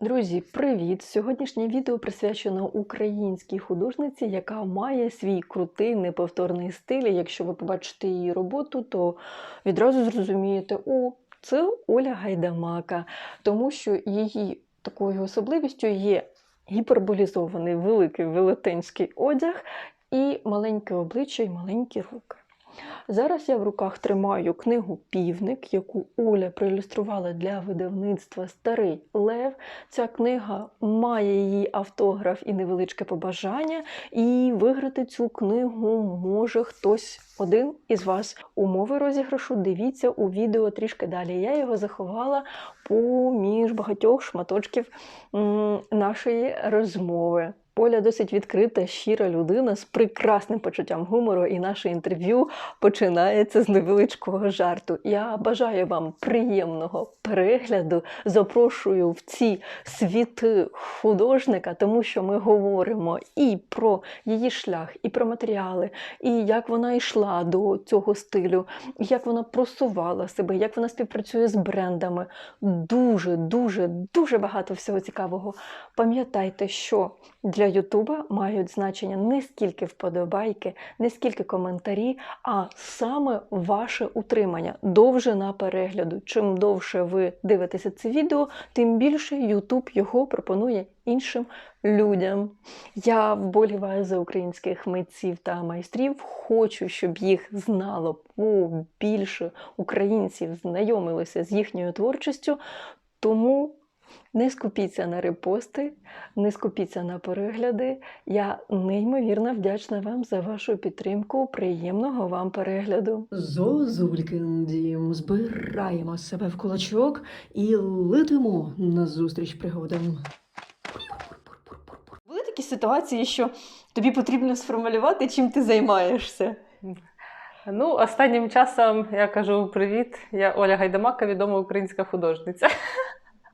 Друзі, привіт! Сьогоднішнє відео присвячено українській художниці, яка має свій крутий, неповторний стиль. І якщо ви побачите її роботу, то відразу зрозумієте, це Оля Гайдамака, тому що її такою особливістю є гіперболізований великий велетенський одяг і маленьке обличчя, і маленькі руки. Зараз я в руках тримаю книгу «Півник», яку Оля проілюструвала для видавництва «Старий Лев». Ця книга має її автограф і невеличке побажання, і виграти цю книгу може хтось один із вас. Умови розіграшу дивіться у відео трішки далі. Я його заховала поміж багатьох шматочків нашої розмови. Оля досить відкрита, щира людина з прекрасним почуттям гумору, і наше інтерв'ю починається з невеличкого жарту. Я бажаю вам приємного перегляду, запрошую в ці світи художника, тому що ми говоримо і про її шлях, і про матеріали, і як вона йшла до цього стилю, і як вона просувала себе, як вона співпрацює з брендами. Дуже багато всього цікавого. Пам'ятайте, що для Ютуба мають значення не скільки вподобайки, не скільки коментарі, а саме ваше утримання, довжина перегляду. Чим довше ви дивитеся це відео, тим більше Ютуб його пропонує іншим людям. Я вболіваю за українських митців та майстрів, хочу, щоб їх знало побільше українців, знайомилися з їхньою творчістю, тому не скупіться на репости, не скупіться на перегляди. Я неймовірно вдячна вам за вашу підтримку. Приємного вам перегляду. Зозулькин дім, збираємо себе в кулачок і летимо назустріч пригодам. Були такі ситуації, що тобі потрібно сформулювати, чим ти займаєшся? Останнім часом я кажу привіт, я Оля Гайдамака, відома українська художниця.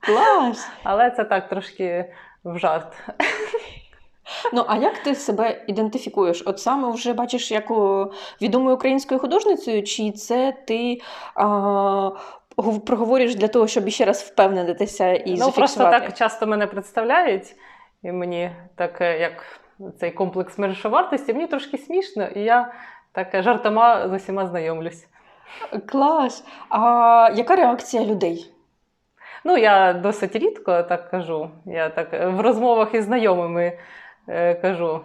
Клас! Але це так трошки в жарт. А як ти себе ідентифікуєш? От саме вже бачиш як відомою українською художницею, чи це ти проговорюєш для того, щоб ще раз впевнитися і зафіксувати? Просто так часто мене представляють, і мені так, як цей комплекс меншовартості, мені трошки смішно, і я так жартома з усіма знайомлюсь. Клас! А яка реакція людей? Я досить рідко так кажу. Я так в розмовах із знайомими кажу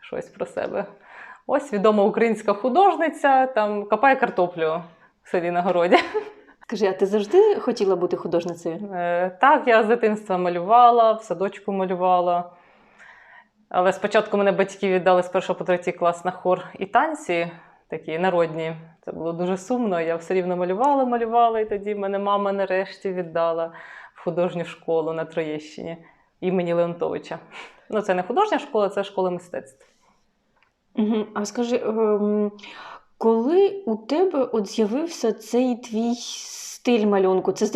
щось про себе. Ось відома українська художниця, там копає картоплю в селі на городі. Скажи, а ти завжди хотіла бути художницею? Так, я з дитинства малювала, в садочку малювала. Але спочатку мене батьки віддали з 1 по 3 клас на хор і танці, такі народні. Це було дуже сумно, я все рівно малювала, і тоді мене мама нарешті віддала в художню школу на Троєщині імені Леонтовича. Це не художня школа, це школа мистецтв. Угу. А скажи, коли у тебе з'явився цей твій стиль малюнку? Це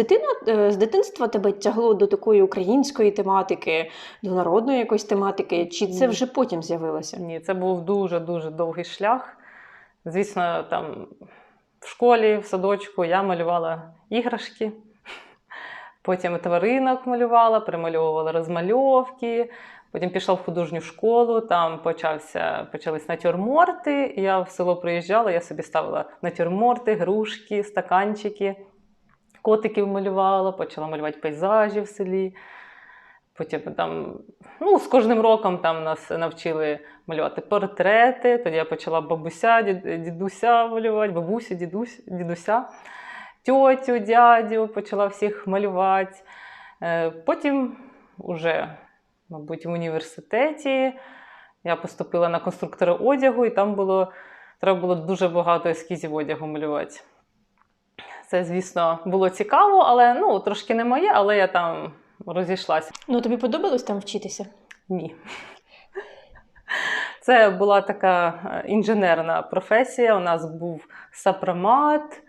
з дитинства тебе тягло до такої української тематики, до народної якоїсь тематики, чи це вже потім з'явилося? Ні, це був дуже-дуже довгий шлях. Звісно, там в школі, в садочку я малювала іграшки, потім тваринок малювала, примальовувала розмальовки, потім пішла в художню школу, там почались натюрморти, я в село приїжджала, я собі ставила натюрморти, грушки, стаканчики, котиків малювала, почала малювати пейзажі в селі. Потім з кожним роком нас навчили малювати портрети, тоді я почала бабуся, дідуся малювати, бабусю, дідуся, тьотю, дядю, почала всіх малювати. Потім уже, мабуть, в університеті я поступила на конструктора одягу, і там треба було дуже багато ескізів одягу малювати. Це, звісно, було цікаво, але трошки не моє, але я там розійшлася. Тобі подобалось там вчитися? Ні. Це була така інженерна професія. У нас був сопромат,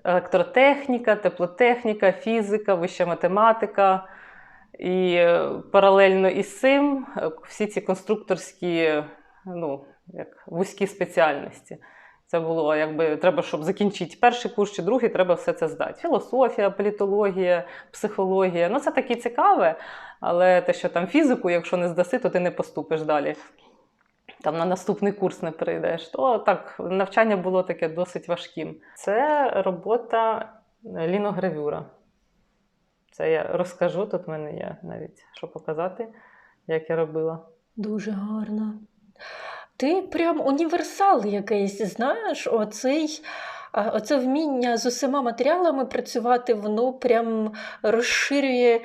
електротехніка, теплотехніка, фізика, вища математика. І паралельно із цим всі ці конструкторські, вузькі спеціальності. Це було, якби, треба, щоб закінчити перший курс чи другий, треба все це здати. Філософія, політологія, психологія. Ну, це таке цікаве, але те, що там фізику, якщо не здаси, то ти не поступиш далі. Там на наступний курс не перейдеш. То так, навчання було таке досить важким. Це робота ліногравюра. Це я розкажу, тут в мене є навіть що показати, як я робила. Дуже гарно. Ти прям універсал якийсь, знаєш, оце вміння з усіма матеріалами працювати, воно прям розширює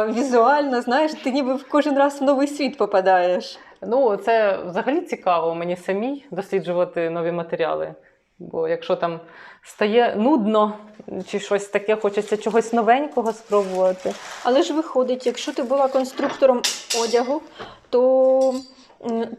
візуально, знаєш, ти ніби в кожен раз в новий світ попадаєш. Ну, це взагалі цікаво мені самій досліджувати нові матеріали. Бо якщо там стає нудно чи щось таке, хочеться чогось новенького спробувати. Але ж виходить, якщо ти була конструктором одягу, то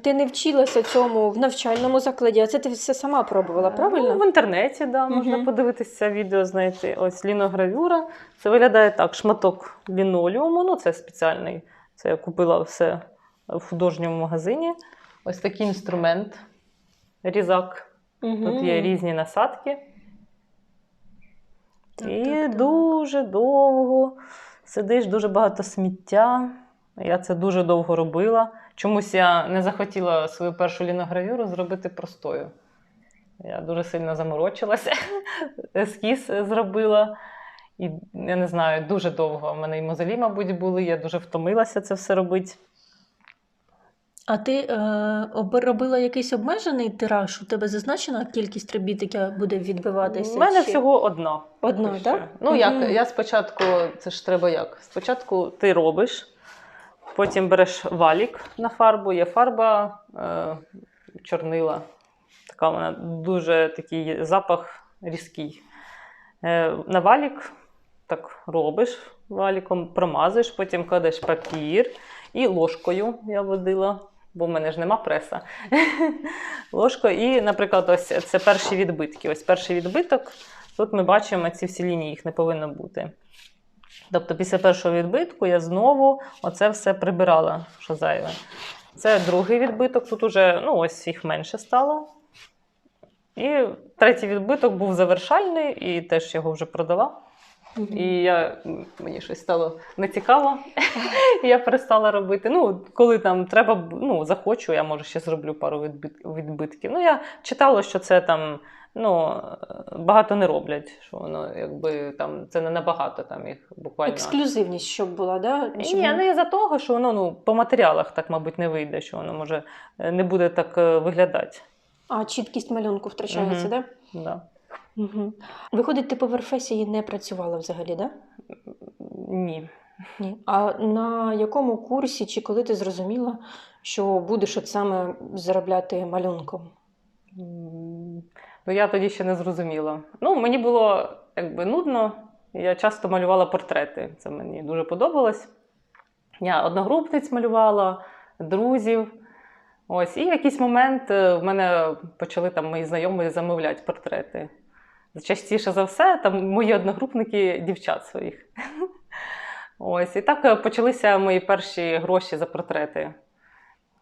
ти не вчилася цьому в навчальному закладі, а це ти все сама пробувала, правильно? Ну, в інтернеті, да, можна подивитися відео, знайти. Ось ліногравюра. Це виглядає так, шматок лінолеуму, ну це спеціальний. Це я купила все в художньому магазині. Ось такий інструмент, різак. Тут є різні насадки. І дуже довго сидиш, дуже багато сміття. Я це дуже довго робила. Чомусь я не захотіла свою першу ліногравюру зробити простою. Я дуже сильно заморочилася, ескіз зробила. І, я не знаю, дуже довго. У мене і мозолі, мабуть, були, я дуже втомилася це все робити. А ти робила якийсь обмежений тираж? У тебе зазначена кількість робіт, яка буде відбиватися? У мене всього одна. Одна, так? Ну, як? Я спочатку, це ж треба як? Спочатку ти робиш, потім береш валік на фарбу, є фарба чорнила. Така вона дуже такий запах різкий. На валік так робиш, валіком промазуєш, потім кладеш папір і ложкою я водила, бо в мене ж нема преса. Ложкою і, наприклад, ось це перші відбитки. Ось перший відбиток, тут ми бачимо ці всі лінії, їх не повинно бути. Тобто після першого відбитку я знову оце все прибирала, що зайве. Це другий відбиток, тут уже, ну ось їх менше стало. І третій відбиток був завершальний, і теж його вже продала. І мені щось стало нецікаво, і я перестала робити. Ну, коли там треба, ну, захочу, я, може, ще зроблю пару відбитків. Ну, я читала, що це там, ну, багато не роблять, що воно, якби, там, це не набагато, там, їх буквально. Ексклюзивність, щоб була, да? Ні, не із-за того, що воно, ну, по матеріалах так, мабуть, не вийде, що воно, може, не буде так виглядати. А чіткість малюнку втрачається, так? Да? Да. Угу. Виходить, ти по професії не працювала взагалі, так? Ні. Ні. А на якому курсі чи коли ти зрозуміла, що будеш от саме заробляти малюнком? Ну, я тоді ще не зрозуміла. Ну, мені було, якби, нудно. Я часто малювала портрети. Це мені дуже подобалось. Я одногрупниць малювала, друзів. Ось. І в якийсь момент в мене почали там мої знайомі замовляти портрети. Частіше за все, там мої одногрупники дівчат своїх. Ось. І так почалися мої перші гроші за портрети.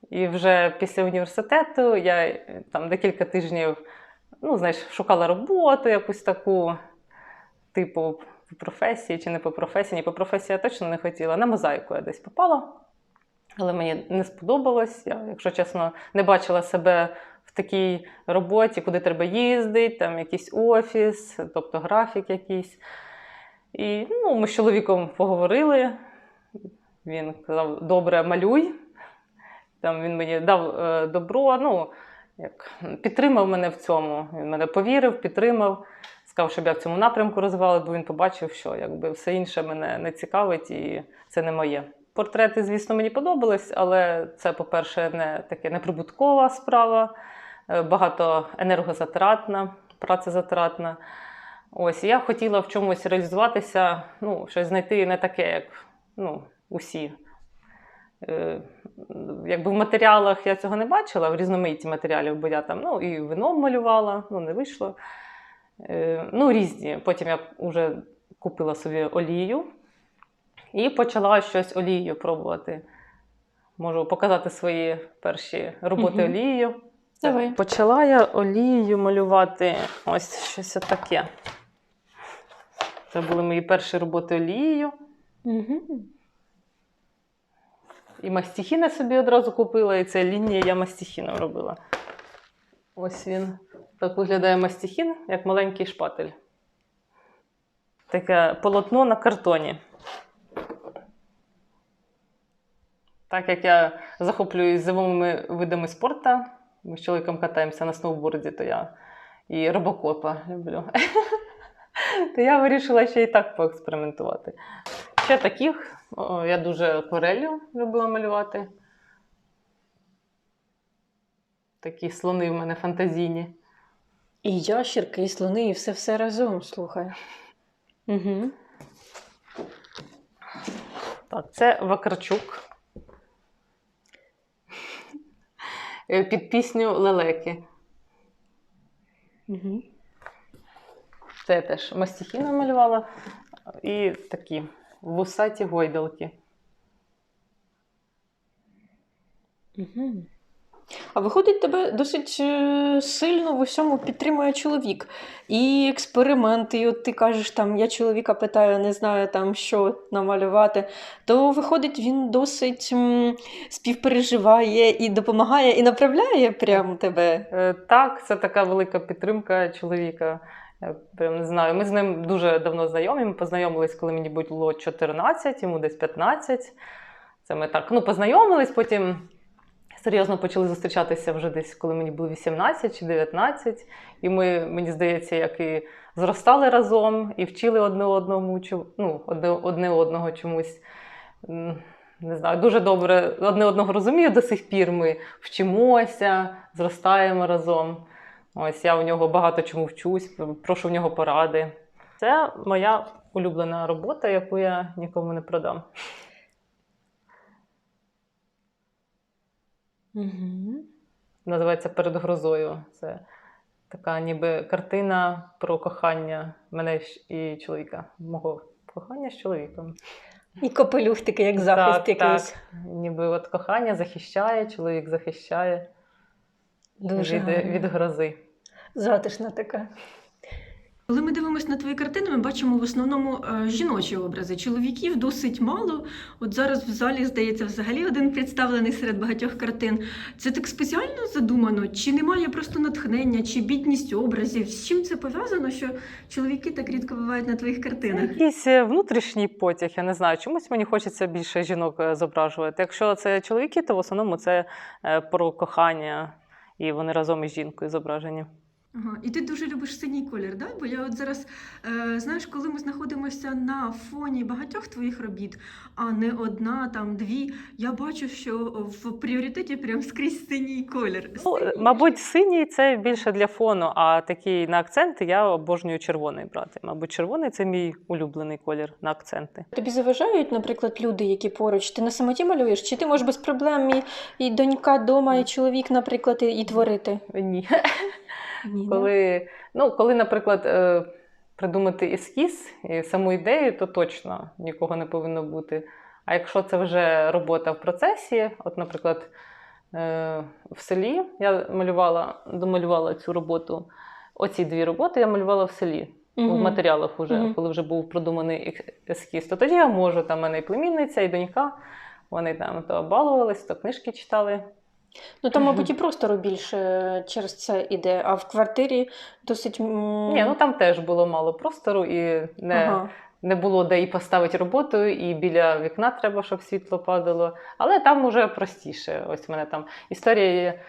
І вже після університету я там декілька тижнів, ну, знаєш, шукала роботу якусь таку, типу, по професії чи не по професії. Ні, по професії я точно не хотіла. На мозаїку я десь попала, але мені не сподобалось. Я, якщо чесно, не бачила себе в такій роботі, куди треба їздити, там якийсь офіс, тобто графік якийсь. І, ну, ми з чоловіком поговорили. Він казав, добре, малюй. Там він мені дав добро, ну, як, підтримав мене в цьому. Він мене повірив, підтримав, сказав, щоб я в цьому напрямку розвивала, бо він побачив, що якби, все інше мене не цікавить і це не моє. Портрети, звісно, мені подобались, але це, по-перше, не таке неприбуткова справа, багато енергозатратна, працезатратна. Ось, я хотіла в чомусь реалізуватися, ну, щось знайти не таке, як, ну, усі. Якби в матеріалах я цього не бачила, в різноманітті матеріалів, бо я там, ну, і вином малювала, ну, не вийшло. Ну, різні. Потім я вже купила собі олію і почала щось олією пробувати. Можу показати свої перші роботи олією. Давай. Почала я олією малювати ось щось таке. Це були мої перші роботи олією. Угу. І мастихіни собі одразу купила, і це лінія я мастихіном робила. Ось він. Так виглядає мастихін, як маленький шпатель. Таке полотно на картоні. Так як я захоплююсь зимовими видами спорту, ми з чоловіком катаємося на сноуборді, то я і робокопа люблю. То я вирішила ще і так поекспериментувати. Ще таких, я дуже акварелью любила малювати. Такі слони в мене фантазійні. І ящерки, і слони, і все разом, слухай. Угу. Так, це Вакарчук. Під пісню «Лелеки». Угу. Це я теж мастихіном малювала. І такі вусаті гойдалки. Угу. А виходить, тебе досить сильно в усьому підтримує чоловік. І експерименти, і от ти кажеш, там, я чоловіка питаю, не знаю, там, що намалювати, то виходить, він досить співпереживає і допомагає, і направляє прямо тебе. Так, це така велика підтримка чоловіка. Я прям не знаю. Ми з ним дуже давно знайомі. Ми познайомились, коли мені було 14, йому десь 15. Це ми так, познайомились, потім серйозно почали зустрічатися вже десь, коли мені було 18 чи 19. І ми, мені здається, як і зростали разом, і вчили одне одного чомусь. Не знаю, дуже добре одне одного розумію до сих пір. Ми вчимося, зростаємо разом. Ось я у нього багато чому вчусь, прошу в нього поради. Це моя улюблена робота, яку я нікому не продам. Угу. Називається «Перед грозою». Це така ніби картина про кохання мене і чоловіка. Мого кохання з чоловіком. І капелюх такий, як захист якийсь. Так. Ніби от кохання захищає, чоловік захищає Дуже від грози. затишна така. Коли ми дивимося на твої картини, ми бачимо в основному жіночі образи. Чоловіків досить мало. От зараз в залі, здається, взагалі один представлений серед багатьох картин. Це так спеціально задумано? Чи немає просто натхнення, чи бідність образів? З чим це пов'язано, що чоловіки так рідко бувають на твоїх картинах? Якийсь внутрішній потяг, я не знаю, чомусь мені хочеться більше жінок зображувати. Якщо це чоловіки, то в основному це про кохання, і вони разом із жінкою зображені. Ага. І ти дуже любиш синій колір, да? Бо я от зараз, знаєш, коли ми знаходимося на фоні багатьох твоїх робіт, а не одна, там, дві, я бачу, що в пріоритеті прям скрізь синій колір. Мабуть, синій – це більше для фону, а такий на акценти я обожнюю червоний брати. Мабуть, червоний – це мій улюблений колір на акценти. Тобі заважають, наприклад, люди, які поруч? Ти на самоті малюєш? Чи ти можеш без проблем і донька дома, і чоловік, наприклад, і творити? Ні. Ні, Коли, наприклад, придумати ескіз і саму ідею, то точно нікого не повинно бути. А якщо це вже робота в процесі, от, наприклад, в селі я домалювала цю роботу, оці дві роботи я малювала в селі, в матеріалах уже, коли вже був продуманий ескіз, то тоді я можу, там в мене і племінниця, і донька, вони там то балувались, то книжки читали. Там, мабуть, і простору більше через це іде, а в квартирі досить... Ні, там теж було мало простору і не було де і поставити роботу, і біля вікна треба, щоб світло падало. Але там уже простіше. Ось в мене там історія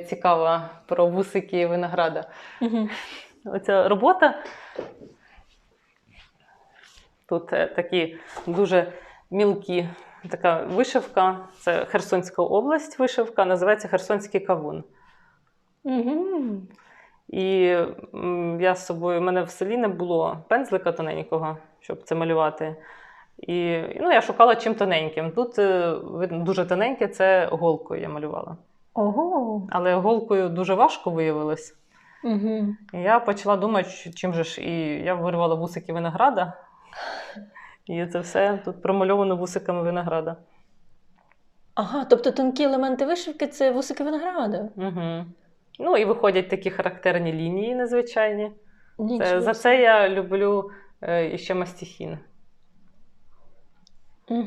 цікава про вусики винограда. Оця робота. Тут такі дуже мілкі, така вишивка. Це Херсонська область вишивка, називається Херсонський кавун. І я з собою, в мене в селі не було пензлика тоненького, щоб це малювати. І я шукала чим тоненьким. Тут, видно, дуже тоненьке, це голкою я малювала. Ого! Але голкою дуже важко виявилось. І я почала думати, чим же ж, і я вирвала вусики винограда. І це все тут промальовано вусиками винограда. Ага, тобто тонкі елементи вишивки – це вусики винограда? Ну і виходять такі характерні лінії незвичайні. За собі. це я люблю іще мастихін.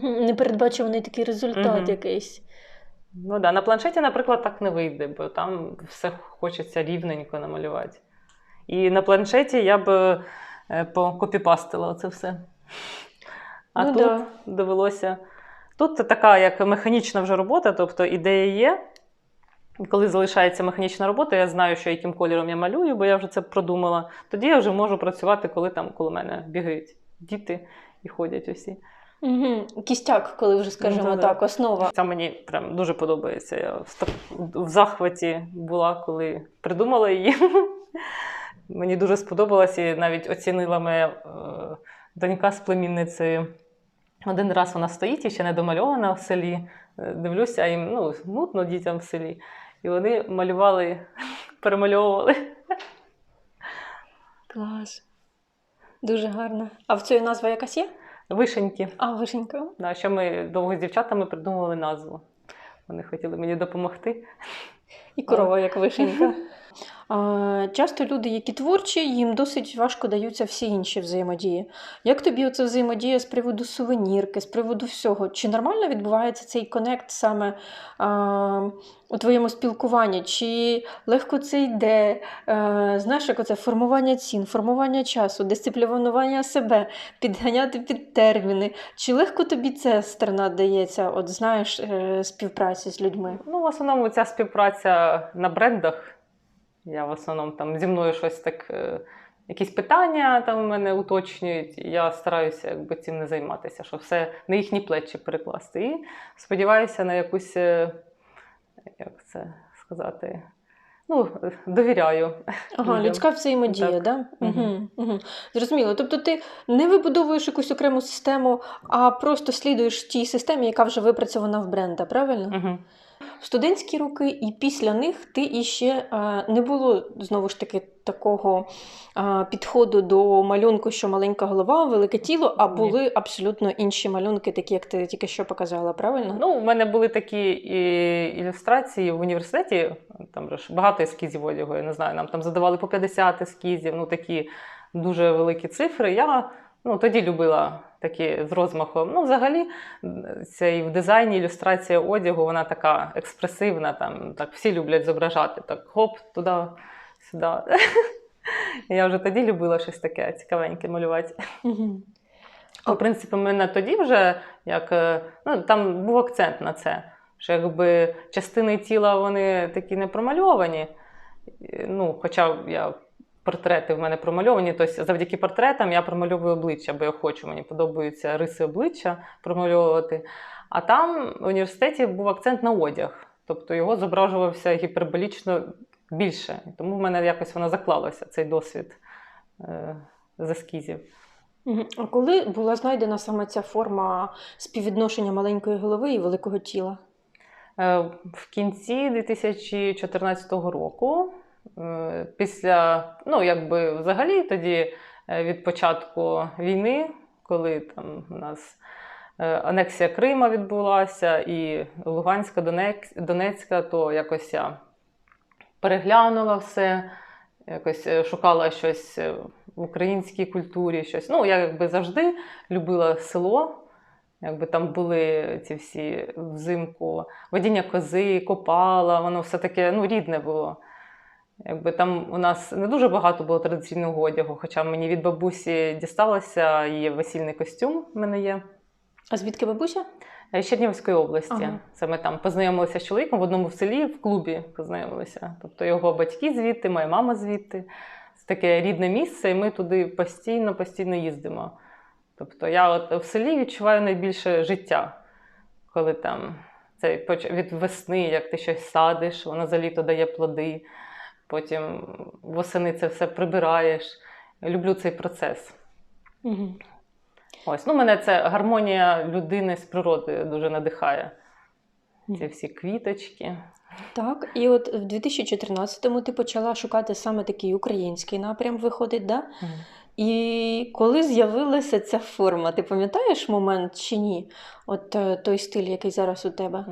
Непередбачуваний такий результат Мгм. якийсь. Ну да, на планшеті, наприклад, так не вийде, бо там все хочеться рівненько намалювати. І на планшеті я б покопіпастила це все. А Ну тут да. довелося. Тут така як механічна вже робота, тобто ідея є. І коли залишається механічна робота, я знаю, що яким кольором я малюю, бо я вже це продумала. Тоді я вже можу працювати, коли там коло мене бігають діти і ходять усі. Кістяк, коли вже, скажімо Ну, да-да. так, основа. Це мені прям дуже подобається. Я в захваті була, коли придумала її. Мені дуже сподобалось і навіть оцінила моя донька з племінницею. Один раз вона стоїть і ще не домальована в селі. Дивлюся, а їм нудно дітям в селі. І вони малювали, перемальовували. Клас. Дуже гарно. А в цій назва якась є? Вишеньки. А, вишенька. Да, ще ми довго з дівчатами придумували назву. Вони хотіли мені допомогти. І корова, як вишенька. Часто люди, які творчі, їм досить важко даються всі інші взаємодії. Як тобі оце взаємодія з приводу сувенірки, з приводу всього? Чи нормально відбувається цей конект саме у твоєму спілкуванні? Чи легко це йде? Знаєш, як оце формування цін, формування часу, дисциплінування себе, підганяти під терміни? Чи легко тобі ця сторона дається, от знаєш, співпраці з людьми? Ну, в основному ця співпраця на брендах. Я в основному там зі мною щось так, якісь питання там у мене уточнюють. Я стараюся якби цим не займатися, щоб все на їхні плечі перекласти. І сподіваюся на якусь, як це сказати, довіряю. Ага, людям. людська взаємодія, Так. да? Угу. Зрозуміло. Тобто ти не вибудовуєш якусь окрему систему, а просто слідуєш тій системі, яка вже випрацьована в бренда, правильно? Угу. В студентські роки і після них ти іще не було, знову ж таки, такого підходу до малюнку, що маленька голова, велике тіло, а Ні. були абсолютно інші малюнки, такі, як ти тільки що показала, правильно? Ну, у мене були такі ілюстрації в університеті, там же ж багато ескізів одягу, я не знаю, нам там задавали по 50 ескізів, такі дуже великі цифри. Я тоді любила такі з розмахом. Взагалі, це і в дизайні ілюстрація одягу, вона така експресивна, там так всі люблять зображати, так хоп, туди, сюди. Я вже тоді любила щось таке цікавеньке малювати. Угу. В принципі, мене тоді вже, там був акцент на це, що якби частини тіла, вони такі не промальовані, хоча я портрети в мене промальовані, тобто завдяки портретам я промальовую обличчя, бо я хочу, мені подобаються риси обличчя промальовувати. А там в університеті був акцент на одяг, тобто його зображувався гіперболічно більше. Тому в мене якось воно заклалося, цей досвід з ескізів. А коли була знайдена саме ця форма співвідношення маленької голови і великого тіла? В кінці 2014 року, після, взагалі тоді від початку війни, коли там у нас анексія Крима відбулася і Луганська, Донецька, то якось я переглянула все, якось шукала щось в українській культурі, щось. Я завжди любила село. Там були ці всі взимку водіння кози, копала, воно все таке рідне було. Там у нас не дуже багато було традиційного одягу, хоча мені від бабусі дісталося, її весільний костюм в мене є. А звідки бабуся? З Чернігівської області. Ага. Це ми там познайомилися з чоловіком в одному селі, в клубі познайомилися. Тобто його батьки звідти, моя мама звідти. Це таке рідне місце, і ми туди постійно їздимо. Тобто я в селі відчуваю найбільше життя, коли там від весни, як ти щось садиш, воно за літо дає плоди, потім восени це все прибираєш. Я люблю цей процес. Угу. Ось, мене це гармонія людини з природою дуже надихає. Ці всі квіточки. Так, і от в 2014-му ти почала шукати саме такий український напрям, виходить, да? І коли з'явилася ця форма, ти пам'ятаєш момент чи ні? От той стиль, який зараз у тебе?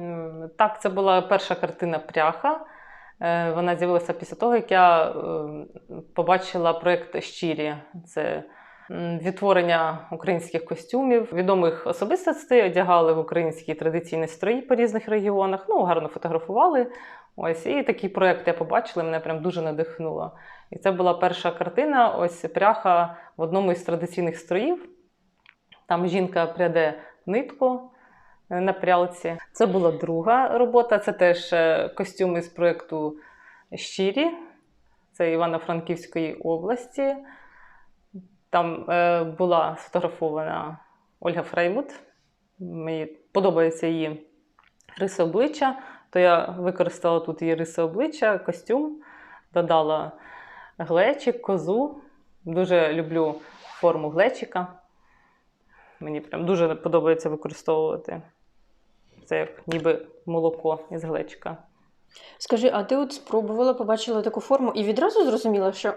Так, це була перша картина «Пряха». Вона з'явилася після того, як я побачила проєкт «Щирі». Це відтворення українських костюмів. Відомих особистостей одягали в українські традиційні строї по різних регіонах. Ну, гарно фотографували. Ось, і такий проєкт я побачила, мене прям дуже надихнуло. І це була перша картина, ось пряха в одному із традиційних строїв. Там жінка пряде нитку на прялці. Це була друга робота, це теж костюми з проєкту «Щирі». Це Івано-Франківської області. Там була сфотографована Ольга Фреймут. Мені подобається її риси обличчя, то я використала тут її риси обличчя, костюм, додала глечик, козу. Дуже люблю форму глечика. Мені прям дуже подобається використовувати. Це як ніби молоко із глечика. Скажи, а ти от спробувала, побачила таку форму і відразу зрозуміла, що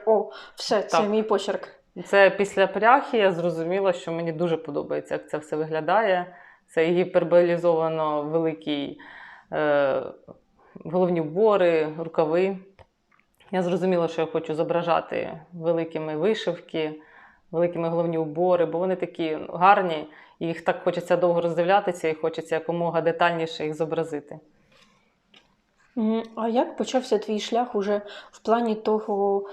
все, це Так. мій почерк? Це після пряхи я зрозуміла, що мені дуже подобається, як це все виглядає. Це гіперболізовано великі головні убори, рукави. Я зрозуміла, що я хочу зображати великими вишивки, великими головні убори, бо вони такі гарні, і їх так хочеться довго роздивлятися, і хочеться якомога детальніше їх зобразити. А як почався твій шлях уже в плані того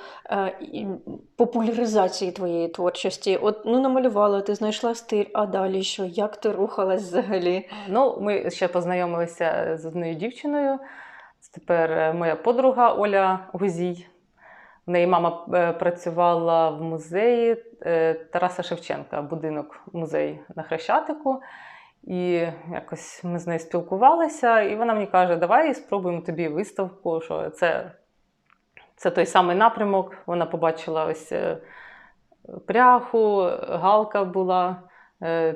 популяризації твоєї творчості? От, намалювала, ти знайшла стиль, а далі що? Як ти рухалась взагалі? Ну, ми ще познайомилися з одною дівчиною. Це тепер моя подруга Оля Гузій. В неї мама працювала в музеї Тараса Шевченка, будинок-музей на Хрещатику. І якось ми з нею спілкувалися, і вона мені каже, давай спробуємо тобі виставку, що це той самий напрямок. Вона побачила ось пряху, галка була,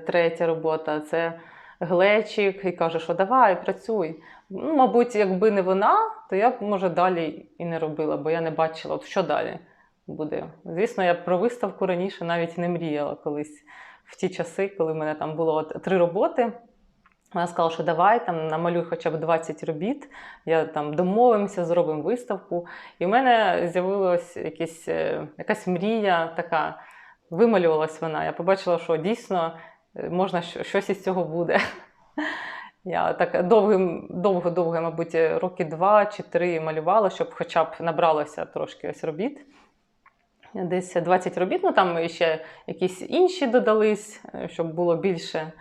третя робота, це глечик, і каже, що давай, працюй. Ну, мабуть, якби не вона, то я б, може, далі і не робила, бо я не бачила, от що далі буде. Звісно, я про виставку раніше навіть не мріяла колись. В ті часи, коли в мене там було 3 роботи, вона сказала, що давай, там, намалюй хоча б 20 робіт, я там домовимося, зробимо виставку. І в мене з'явилась якась мрія така, вималювалась вона. Я побачила, що дійсно можна щось із цього буде. Я так довго, мабуть, роки 2 чи 3 малювала, щоб хоча б набралося трошки ось робіт. Десь 20 робіт, ну там ще якісь інші додались, щоб було більше.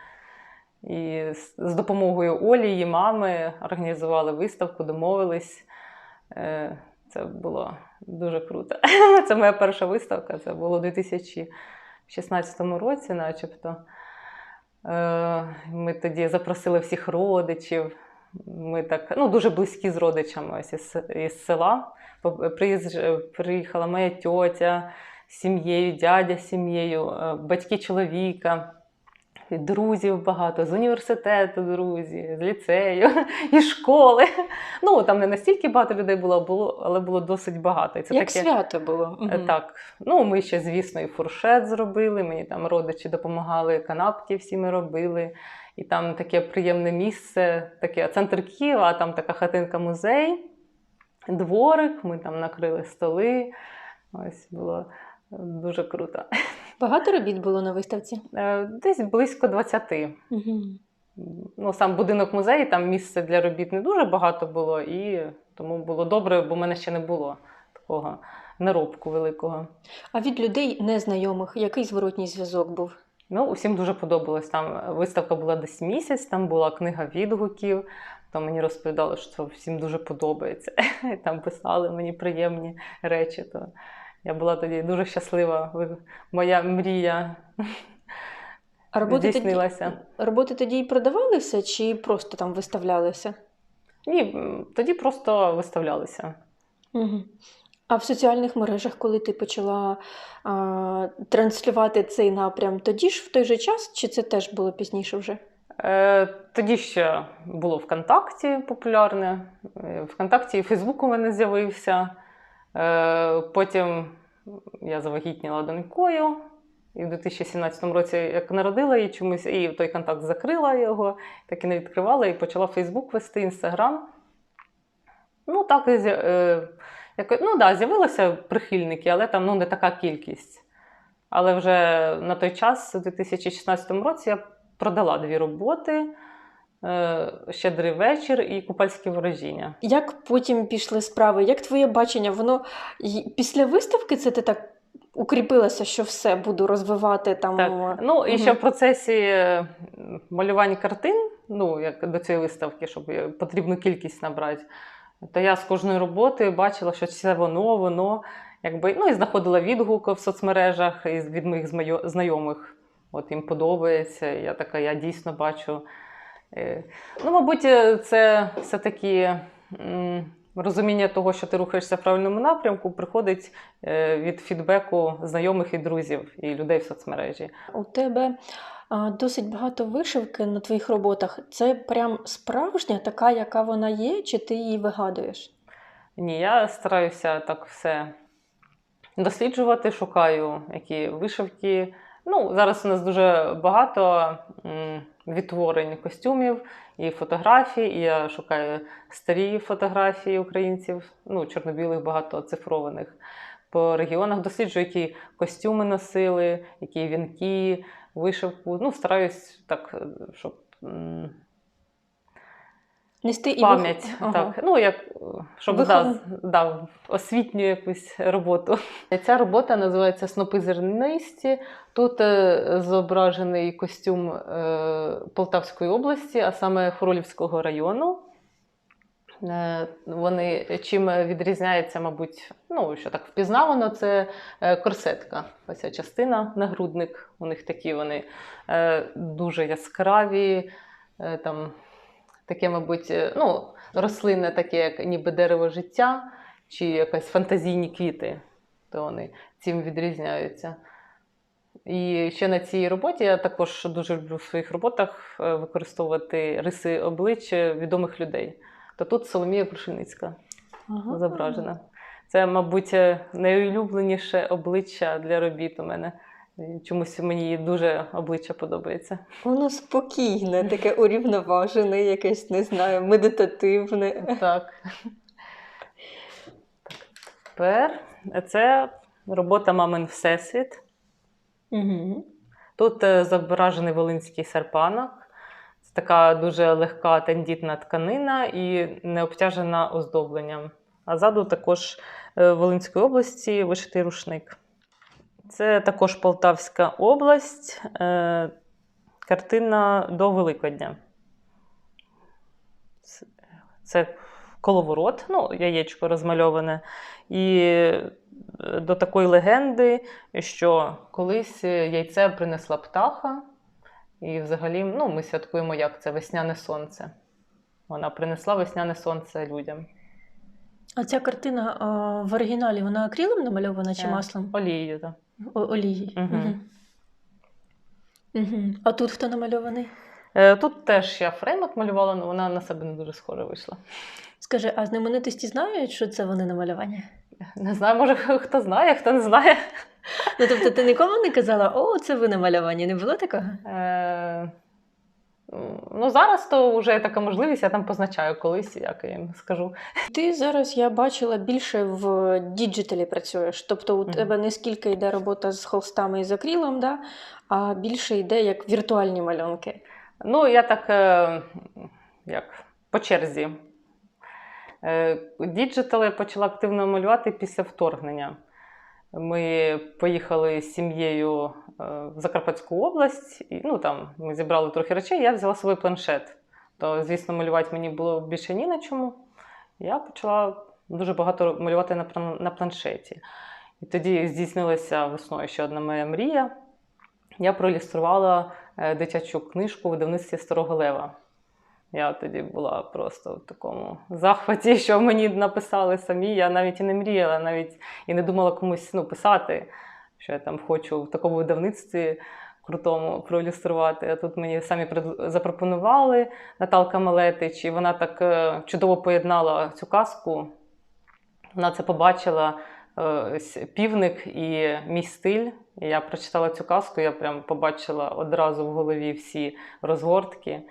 І з допомогою Олі, її мами, організували виставку, домовились. Це було дуже круто. Це моя перша виставка, це було у 2016 році начебто. Ми тоді запросили всіх родичів. Ми так, дуже близькі з родичами ось із села. Приїхала моя тьотя з сім'єю, дядя з сім'єю, батьки чоловіка, друзів багато, з університету друзі, з ліцею, із школи. Ну, там не настільки багато людей було, але було досить багато. І це як свято було. Так. Ну, ми ще, звісно, і фуршет зробили, мені там родичі допомагали, канапки всі ми робили. І там таке приємне місце, таке центр Києва, а там така хатинка-музей, дворик, ми там накрили столи. Ось було дуже круто. Багато робіт було на виставці? Десь близько 20. Ну, сам будинок-музей, там місце для робіт не дуже багато було, і тому було добре, бо в мене ще не було такого наробку великого. А від людей незнайомих який зворотній зв'язок був? Ну, усім дуже подобалось. Там виставка була десь місяць, там була книга відгуків, то мені розповідали, що всім дуже подобається. Там писали мені приємні речі. То я була тоді дуже щаслива. Моя мрія здійснилася. Роботи тоді й продавалися, чи просто там виставлялися? Ні, тоді просто виставлялися. А в соціальних мережах, коли ти почала транслювати цей напрям, тоді ж в той же час, чи це теж було пізніше вже? Тоді ще було ВКонтакті популярне. ВКонтакті і Фейсбук у мене з'явився. Потім я завагітніла донькою. І в 2017 році, як народила її чомусь, і той контакт закрила його, так і не відкривала, і почала Фейсбук вести, Інстаграм. Ну, так, з'явилися прихильники, але там не така кількість. Але вже на той час, у 2016 році, я продала 2 роботи: «Щедрий вечір» і «Купальське ворожіння». Як потім пішли справи? Як твоє бачення? Воно після виставки це ти так укріпилася, що все, буду розвивати там? Так. Ну, і ще в процесі малювання картин, як до цієї виставки, щоб потрібну кількість набрати, то я з кожної роботи бачила, що це воно, і знаходила відгук в соцмережах від моїх знайомих. От їм подобається, я дійсно бачу. Мабуть, це все-таки розуміння того, що ти рухаєшся в правильному напрямку, приходить від фідбеку знайомих і друзів, і людей в соцмережі. У тебе досить багато вишивки на твоїх роботах. Це прям справжня, така, яка вона є, чи ти її вигадуєш? Ні, я стараюся так все досліджувати, шукаю які вишивки. Зараз у нас дуже багато відтворень костюмів і фотографій, і я шукаю старі фотографії українців, чорно-білих, багато цифрованих. По регіонах досліджую, які костюми носили, які вінки, вишивку. Стараюсь так, щоб Нести і пам'ять, Ага. щоб дав освітню якусь роботу. Ця робота називається «Снопи зернисті». Тут зображений костюм Полтавської області, а саме Хоролівського району. Вони чим відрізняються, мабуть, що так впізнавано, це корсетка. Ось ця частина, нагрудник. У них такі вони дуже яскраві, там таке, мабуть, рослини, таке, як ніби дерево життя, чи якісь фантазійні квіти, то вони цим відрізняються. І ще на цій роботі я також дуже люблю в своїх роботах використовувати риси обличчя відомих людей. То тут Соломія Крушельницька зображена. Це, мабуть, найулюбленіше обличчя для робіт у мене. Чомусь мені дуже обличчя подобається. Воно спокійне, таке урівноважене, якесь, не знаю, медитативне. Так. Тепер це робота «Мамин всесвіт». Угу. Тут зображений волинський серпанок. Це така дуже легка тендітна тканина і не обтяжена оздобленням. А ззаду також Волинської області вишитий рушник. Це також Полтавська область, картина до Великодня. Це коловорот, яєчко розмальоване. І до такої легенди, що колись яйце принесла птаха, і взагалі ми святкуємо, як це, весняне сонце. Вона принесла весняне сонце людям. А ця картина в оригіналі, вона акрилом намальована чи маслом? Олією, так. Олією. Угу. Угу. А тут хто намальований? Тут теж я фреймок малювала, але вона на себе не дуже схожа вийшла. Скажи, а знаменитості знають, що це вони намалювання? Не знаю, може хто знає, хто не знає. Тобто ти нікому не казала, о, це ви намалювання, не було такого? Зараз то вже така можливість, я там позначаю колись, як я їм скажу. Ти зараз, я бачила, більше в діджиталі працюєш. Тобто у тебе не скільки йде робота з холстами і з акрилом, да? А більше йде як віртуальні малюнки. Я так, як по черзі. Діджитал я почала активно малювати після вторгнення. Ми поїхали з сім'єю в Закарпатську область, і там ми зібрали трохи речей, я взяла свій планшет. То, звісно, малювати мені було більше ні на чому. Я почала дуже багато малювати на планшеті. І тоді здійснилася весною ще одна моя мрія. Я проілюструвала дитячу книжку у видавництві Старого Лева. Я тоді була просто в такому захваті, що мені написали самі. Я навіть і не мріяла, навіть і не думала комусь писати, що я там хочу в такому видавництві крутому проілюструвати. А тут мені самі запропонували Наталка Малетич, і вона так чудово поєднала цю казку. Вона це побачила, півник і мій стиль. І я прочитала цю казку, я прям побачила одразу в голові всі розгортки.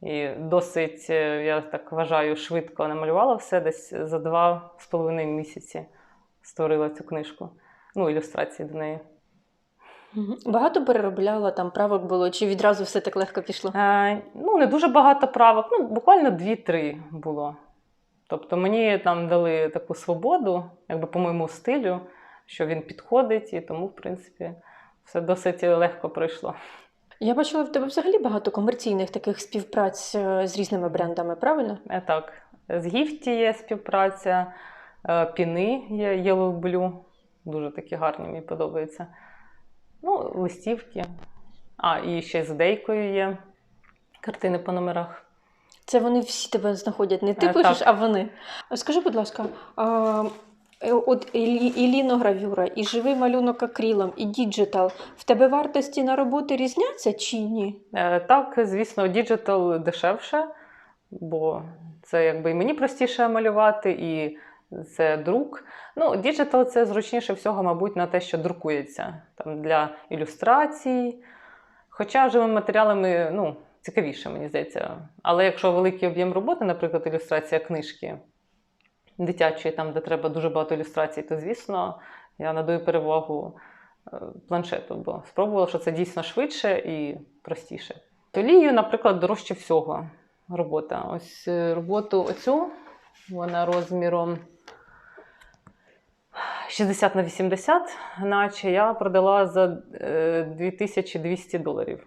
І досить, я так вважаю, швидко намалювала все, десь за 2,5 місяці створила цю книжку. Ну, ілюстрації до неї. Багато переробляла, там правок було, чи відразу все так легко пішло? Ну, не дуже багато правок, ну, буквально 2-3 було. Тобто мені там дали таку свободу, якби по моєму стилю, що він підходить, і тому, в принципі, все досить легко пройшло. Я бачила в тебе взагалі багато комерційних таких співпраць з різними брендами, правильно? Так, з Гіфті є співпраця, піни є Yellow Blue, дуже такі гарні, мені подобаються. Ну, листівки. І ще з Дейкою є картини по номерах. Це вони всі тебе знаходять, не ти Так. пишеш, а вони. Скажи, будь ласка, от і ліногравюра, і живий малюнок акрилом, і діджитал, в тебе вартості на роботи різняться чи ні? Так, звісно, діджитал дешевше, бо це якби і мені простіше малювати, і це друк. Ну, діджитал – це зручніше всього, мабуть, на те, що друкується. Там для ілюстрацій. Хоча живими матеріалами, ну, цікавіше, мені здається. Але якщо великий об'єм роботи, наприклад, ілюстрація книжки дитячої, там, де треба дуже багато ілюстрацій, то, звісно, я надаю перевагу планшету, бо спробувала, що це дійсно швидше і простіше. Олією, наприклад, дорожче всього робота. Ось роботу оцю, вона розміром 60х80, наче я продала за $2200.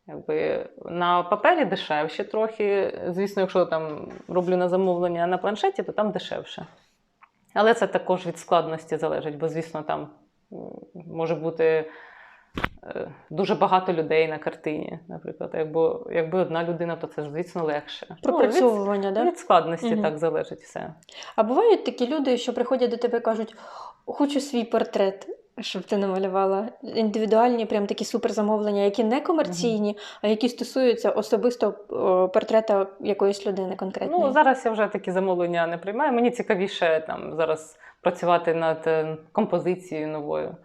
Якби на папері дешевше трохи. Звісно, якщо там роблю на замовлення на планшеті, то там дешевше. Але це також від складності залежить, бо, звісно, там може бути дуже багато людей на картині, наприклад. Якби одна людина, то це ж, звісно, легше. Пропрацьовування, так? Від складності Угу. так залежить все. А бувають такі люди, що приходять до тебе і кажуть, хочу свій портрет, щоб ти намалювала. Індивідуальні, прям такі суперзамовлення, які не комерційні, а які стосуються особисто портрета якоїсь людини конкретної. Ну, зараз я вже такі замовлення не приймаю. Мені цікавіше там зараз працювати над композицією новою.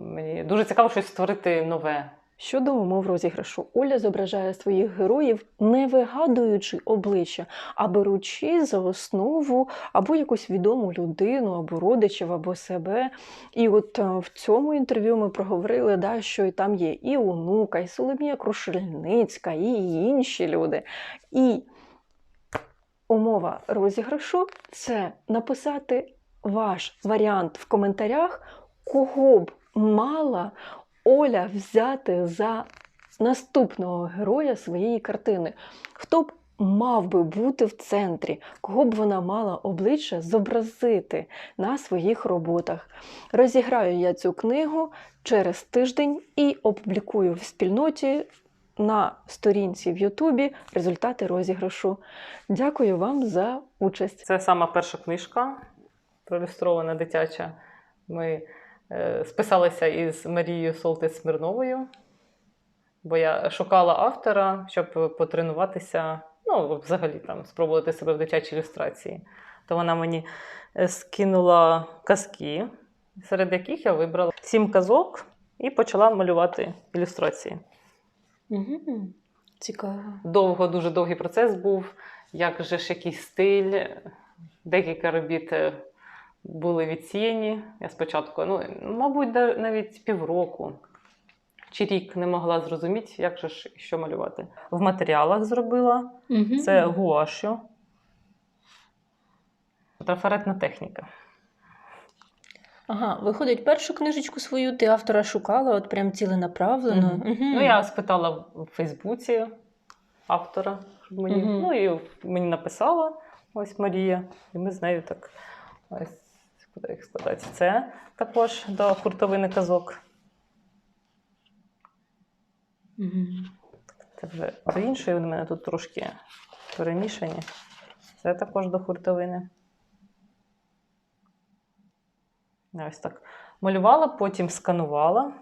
Мені дуже цікаво щось створити нове. Щодо умов розіграшу, Оля зображає своїх героїв, не вигадуючи обличчя, а беручи за основу або якусь відому людину, або родичів, або себе. І от в цьому інтерв'ю ми проговорили, що і там є і онука, і Соломія Крушельницька, і інші люди. І умова розіграшу – це написати ваш варіант в коментарях, кого б мала Оля взяти за наступного героя своєї картини. Хто б мав би бути в центрі, кого б вона мала обличчя зобразити на своїх роботах. Розіграю я цю книгу через тиждень і опублікую в спільноті на сторінці в Ютубі результати розіграшу. Дякую вам за участь. Це сама перша книжка, проілюстрована дитяча. Ми списалися із Марією Солтис-Смирновою, бо я шукала автора, щоб потренуватися, ну, взагалі там, спробувати себе в дитячій ілюстрації. То вона мені скинула казки, серед яких я вибрала 7 казок і почала малювати ілюстрації. Угу. Цікаво. Дуже довгий процес був, як же ж який стиль, декілька робіт були відсіяні. Я спочатку, мабуть, навіть півроку чи рік не могла зрозуміти, як же ж що малювати. В матеріалах зробила. Угу. Це гуашю. Трафаретна техніка. Ага, виходить, першу книжечку свою ти автора шукала, от прям ціленаправлено. Угу. Угу. Я спитала в Фейсбуці автора, щоб мені, Угу. І мені написала ось Марія, і ми з нею так ось куди їх складати. Це також до хуртовини казок. Угу. Це вже до іншої, у мене тут трошки перемішані. Це також до хуртовини. Ось так. Малювала, потім сканувала.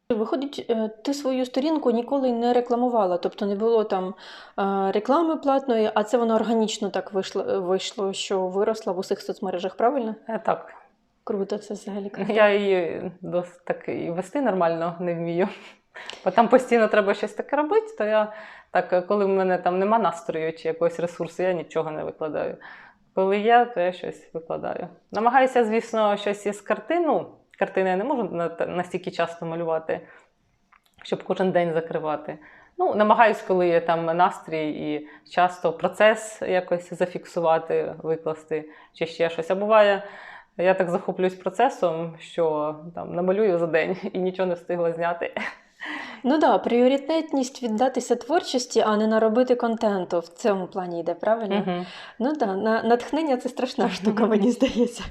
Виходить, ти свою сторінку ніколи не рекламувала, тобто не було там реклами платної, а це воно органічно так вийшло, що виросла в усіх соцмережах, правильно? Так. Круто, це взагалі круто. Я її досить так і вести нормально не вмію. Бо там постійно треба щось таке робити, то я так, коли в мене там нема настрою чи якогось ресурсу, я нічого не викладаю. Коли є, то я щось викладаю. Намагаюся, звісно, щось із картину. Картини я не можу настільки часто малювати, щоб кожен день закривати. Ну, намагаюсь, коли є там настрій і часто процес якось зафіксувати, викласти чи ще щось. А буває, я так захоплююсь процесом, що там намалюю за день і нічого не встигла зняти. Ну так, пріоритетність віддатися творчості, а не наробити контенту. В цьому плані йде, правильно? Мгм. Ну так, натхнення – це страшна штука, мені здається.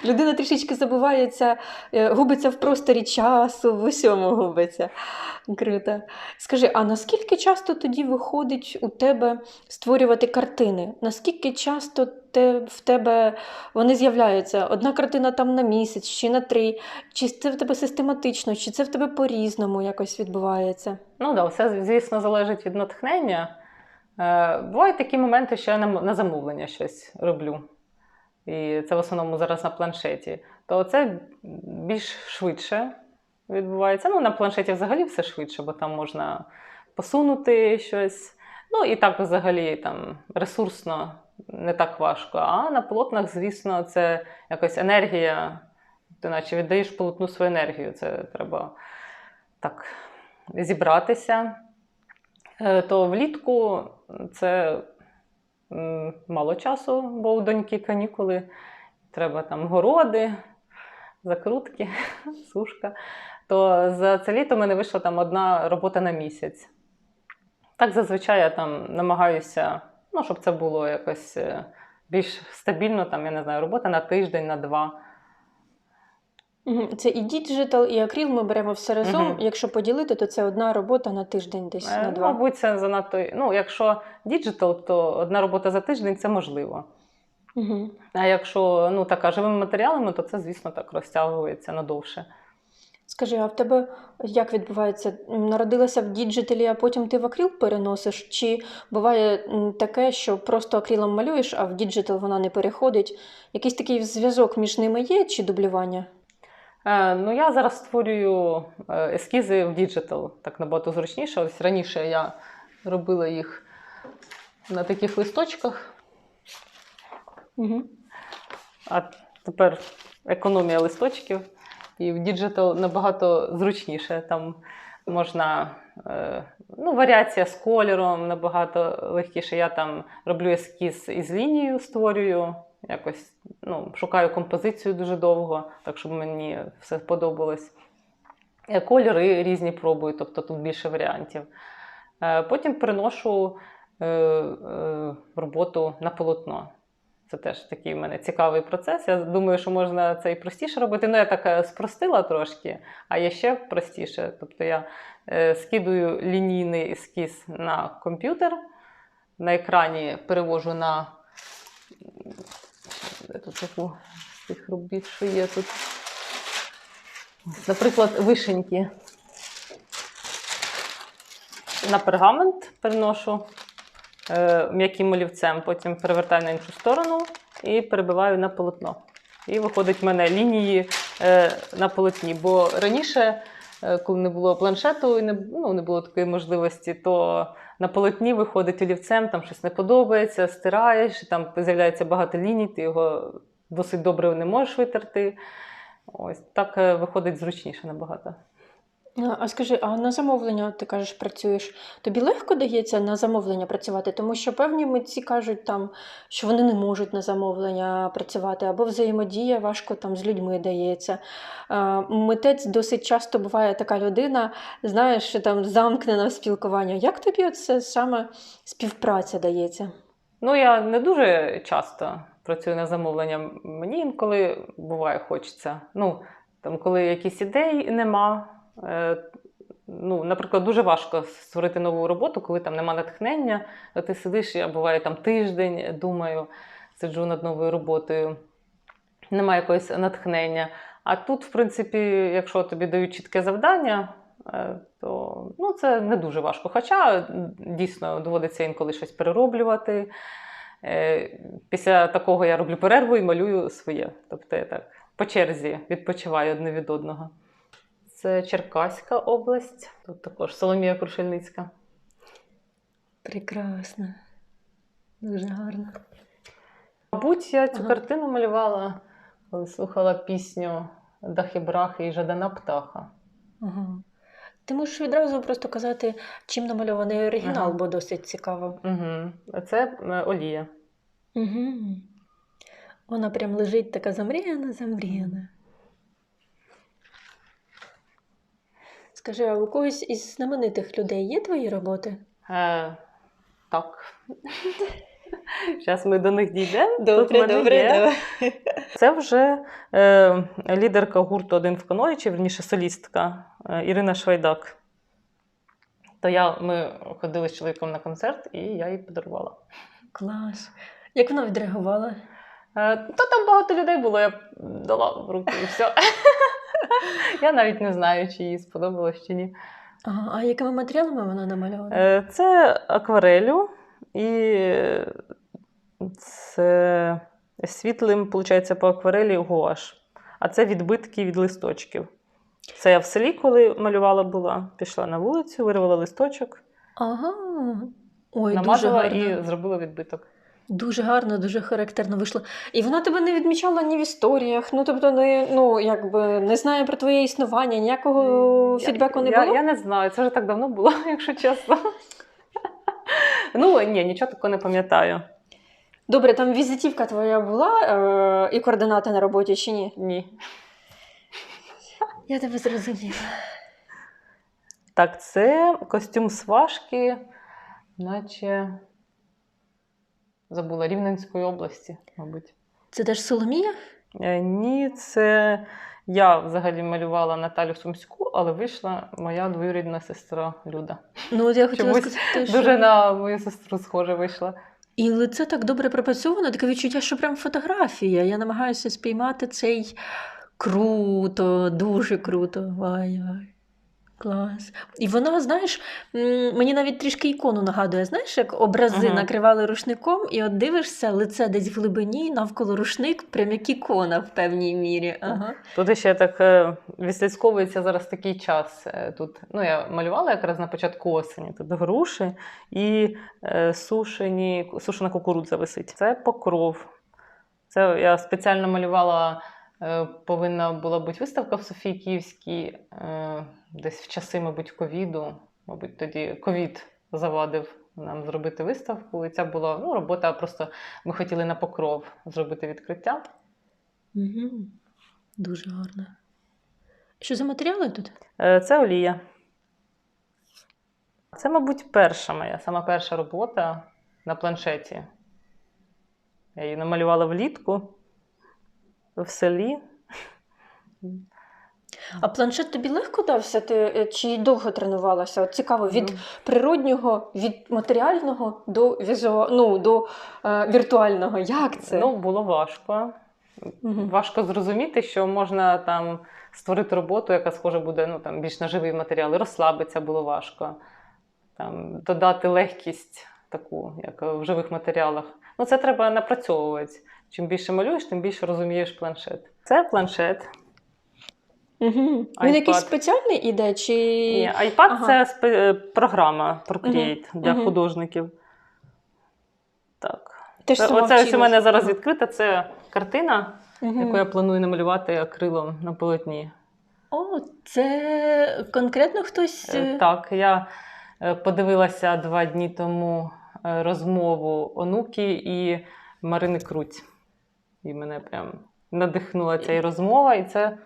Людина трішечки забувається, губиться в просторі часу, в усьому губиться. Круто. Скажи, а наскільки часто тоді виходить у тебе створювати картини? Наскільки часто в тебе вони з'являються? Одна картина там на місяць, чи на 3? Чи це в тебе систематично, чи це в тебе по-різному якось відбувається? Ну так, все, звісно, залежить від натхнення. Бувають такі моменти, що я на замовлення щось роблю. І це в основному зараз на планшеті. То це більш швидше відбувається. Ну, на планшеті взагалі все швидше, бо там можна посунути щось. Ну, і так взагалі там ресурсно не так важко. А на полотнах, звісно, це якась енергія. Ти наче віддаєш полотну свою енергію. Це треба так зібратися. То влітку це мало часу, бо у доньки канікули. Треба там городи, закрутки, сушка. То за це літо в мене вийшла там одна робота на місяць. Так зазвичай я там намагаюся, ну, щоб це було якось більш стабільно, там, я не знаю, робота на тиждень, на 2. Це і діджитал, і акрил ми беремо все разом. Мгм. Якщо поділити, то це одна робота на тиждень десь, на 2. Мабуть, це занадто. Ну, якщо діджитал, то одна робота за тиждень це можливо. Угу. А якщо ну, така живими матеріалами, то це, звісно, так розтягується надовше. Скажи, а в тебе як відбувається? Народилася в діджиталі, а потім ти в акрил переносиш? Чи буває таке, що просто акрилом малюєш, а в діджитал вона не переходить? Якийсь такий зв'язок між ними є чи дублювання? Ну, я зараз створюю ескізи в діджитал, так набагато зручніше. Ось раніше я робила їх на таких листочках, Угу. а тепер економія листочків. І в діджитал набагато зручніше. Там можна, варіація з кольором набагато легкіше. Я там роблю ескіз із лінією, створюю, якось шукаю композицію дуже довго, так щоб мені все подобалось. Кольори різні пробую, тобто тут більше варіантів. Потім переношу роботу на полотно. Це теж такий в мене цікавий процес. Я думаю, що можна це і простіше робити. Ну, я так спростила трошки, а є ще простіше. Тобто я скидую лінійний ескіз на комп'ютер, на екрані перевожу на тут таку з тих робіт, що є тут. Наприклад, вишеньки. На пергамент переношу м'яким олівцем, потім перевертаю на іншу сторону і перебиваю на полотно. І виходить в мене лінії на полотні. Бо раніше, коли не було планшету і не було такої можливості, то на полотні виходить олівцем, там щось не подобається, стираєш, там з'являється багато ліній, ти його досить добре не можеш витерти. Ось так виходить зручніше набагато. А скажи, а на замовлення, ти кажеш, працюєш, тобі легко дається на замовлення працювати? Тому що певні митці кажуть, там, що вони не можуть на замовлення працювати, або взаємодія важко там з людьми дається. Митець досить часто буває така людина, знаєш, що там замкнена в спілкуванні. Як тобі оце саме співпраця дається? Ну, я не дуже часто працюю на замовлення. Мені інколи буває хочеться. Коли якісь ідей нема. Наприклад, дуже важко створити нову роботу, коли там нема натхнення, то ти сидиш, я буває там тиждень, думаю, сиджу над новою роботою, немає якогось натхнення. А тут, в принципі, якщо тобі дають чітке завдання, то це не дуже важко. Хоча, дійсно, доводиться інколи щось перероблювати. Після такого я роблю перерву і малюю своє. Тобто я так по черзі відпочиваю одне від одного. Це Черкаська область, тут також Соломія Крушельницька. Прекрасно. Дуже гарно. Мабуть, я цю Ага. картину малювала, коли слухала пісню Дахи Брахи і Жадана птаха. Ага. Ти можеш відразу просто казати, чим намальований оригінал, Ага. бо досить цікаво. Угу. Це олія. Угу. Вона прям лежить така замріяна. Скажи, а у когось із знаменитих людей є твої роботи? Так. Зараз ми до них дійдемо. Тут в мене є. давай. Це вже лідерка гурту «Один в каної», чи вірніше солістка Ірина Швайдак. То ми ходили з чоловіком на концерт, і я їй подарувала. Клас. Як вона відреагувала? Там багато людей було, я дала в руки і все. Я навіть не знаю, чи їй сподобалось, чи ні. Ага, а якими матеріалами вона намальована? Це акварелю і це світлим, виходить, по акварелі гуаш. А це відбитки від листочків. Це я в селі, коли малювала була, пішла на вулицю, вирвала листочок, Ага. Ой, дуже намазала гарно. і зробила відбиток. Дуже гарно, дуже характерно вийшло. І вона тебе не відмічала ні в історіях, тобто не знає про твоє існування, ніякого фідбеку не було? Я не знаю, це вже так давно було, якщо чесно. Ні, нічого такого не пам'ятаю. Добре, там візитівка твоя була і координати на роботі чи ні? Ні. Я тебе зрозуміла. Так, це костюм сважки, наче забула, Рівненської області, мабуть. Це теж Соломія? Ні, це я взагалі малювала Наталю Сумську, але вийшла моя двоюрідна сестра Люда. От я хотіла Чомусь сказати, що... Дуже на мою сестру схоже вийшла. І лице так добре пропрацьовано, таке відчуття, що прям фотографія. Я намагаюся спіймати цей круто, дуже круто. Вай. Клас. І вона, знаєш, мені навіть трішки ікону нагадує, знаєш, як образи накривали рушником, і от дивишся, лице десь в глибині, навколо рушник, прям як ікона в певній мірі. Ага. Тут ще так відслідковується зараз такий час. Тут, я малювала якраз на початку осені. Тут груші і сушена кукурудза висить. Це покров. Це я спеціально малювала, повинна була бути виставка в Софії Київській, десь в часи, мабуть, ковіду. Мабуть, тоді ковід завадив нам зробити виставку. І це була робота, просто ми хотіли на покров зробити відкриття. Угу. Дуже гарно. Що за матеріали тут? Це олія. Це, мабуть, сама перша робота на планшеті. Я її намалювала влітку в селі. А планшет тобі легко дався? Ти чи довго тренувалася? От цікаво, від природнього, від матеріального до віртуального. Як це? Було важко. Важко зрозуміти, що можна там створити роботу, яка схожа буде більш на живий матеріал. І розслабитися було важко. Там, додати легкість таку, як в живих матеріалах. Це треба напрацьовувати. Чим більше малюєш, тим більше розумієш планшет. Це планшет. Угу. Він якийсь спеціальний іде? Чи... Ні, iPad це програма Procreate для художників. Так. Оце ось у мене зараз відкрита, це картина, яку я планую намалювати акрилом на полотні. О, це конкретно хтось? Так, я подивилася 2 дні тому розмову Онуки і Марини Круть. І мене прям надихнула ця розмова, і це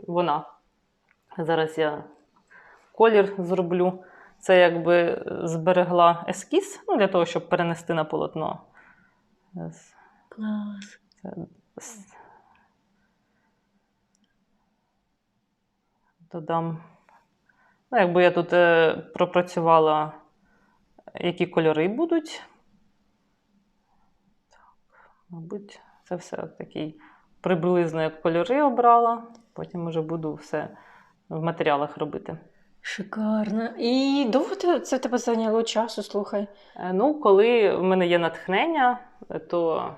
вона. Зараз я колір зроблю. Це якби зберегла ескіз, для того, щоб перенести на полотно. Клас. Додам. Якби я тут пропрацювала, які кольори будуть. Мабуть, це все такий приблизно як кольори обрала. Потім вже буду все в матеріалах робити. Шикарно. І довго це в тебе зайняло часу, слухай? Коли в мене є натхнення, то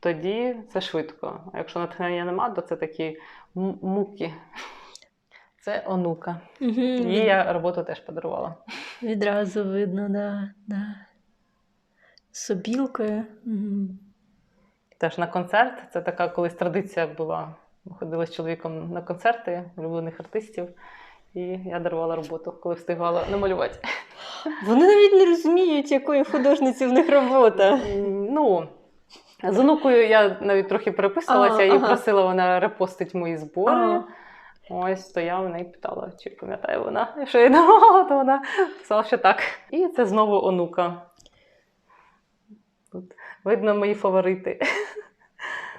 тоді це швидко. А якщо натхнення нема, то це такі муки. Це онука. Їй я роботу теж подарувала. Відразу видно, да. З сопілкою. Теж на концерт. Це така колись традиція була. Ми ходили з чоловіком на концерти улюблених артистів. І я дарувала роботу, коли встигала намалювати. Вони навіть не розуміють, якої художниці в них робота. Ну, з онукою я навіть трохи переписувалася, я її просила, вона репостить мої збори. Ось, то я в неї питала, чи пам'ятає вона. Якщо я давала, то вона писала, що так. І це знову онука. Тут видно мої фаворити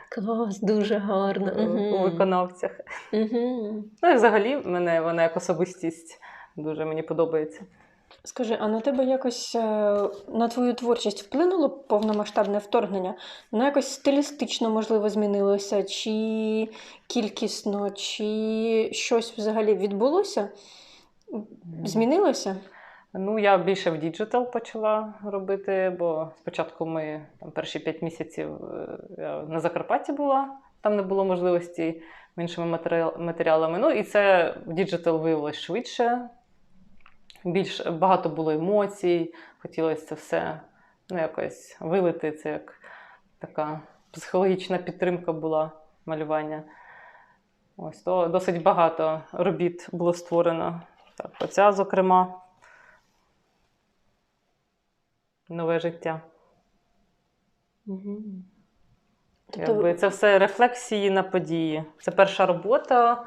Клас, дуже гарно. у виконавцях. Ну і взагалі вона як особистість дуже мені подобається. Скажи, а на тебе якось, на твою творчість вплинуло повномасштабне вторгнення? Воно якось стилістично, можливо, змінилося, чи кількісно, чи щось взагалі відбулося? Змінилося? Ну, я більше в діджитал почала робити, бо спочатку ми там, перші 5 місяців я на Закарпатті була, там не було можливості іншими матеріалами. Ну, і це в діджитал виявилось швидше. Багато було емоцій, хотілося це все якось вилити. Це як така психологічна підтримка була малювання. Ось, то досить багато робіт було створено. Так, оця, зокрема, нове життя. Якби це все рефлексії на події. Це перша робота.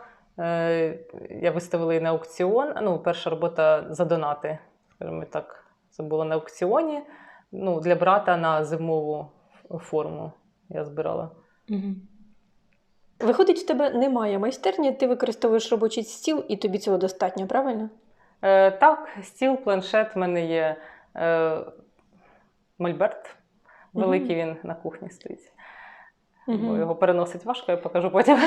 Я виставила її на аукціон. Ну, перша робота за донати, скажімо так. Це було на аукціоні. Ну, для брата на зимову форму я збирала. Виходить, в тебе немає майстерні, ти використовуєш робочий стіл, і тобі цього достатньо, правильно? Так, стіл, планшет, в мене є мольберт. Великий він на кухні стоїть. Бо його переносить важко, я покажу потім.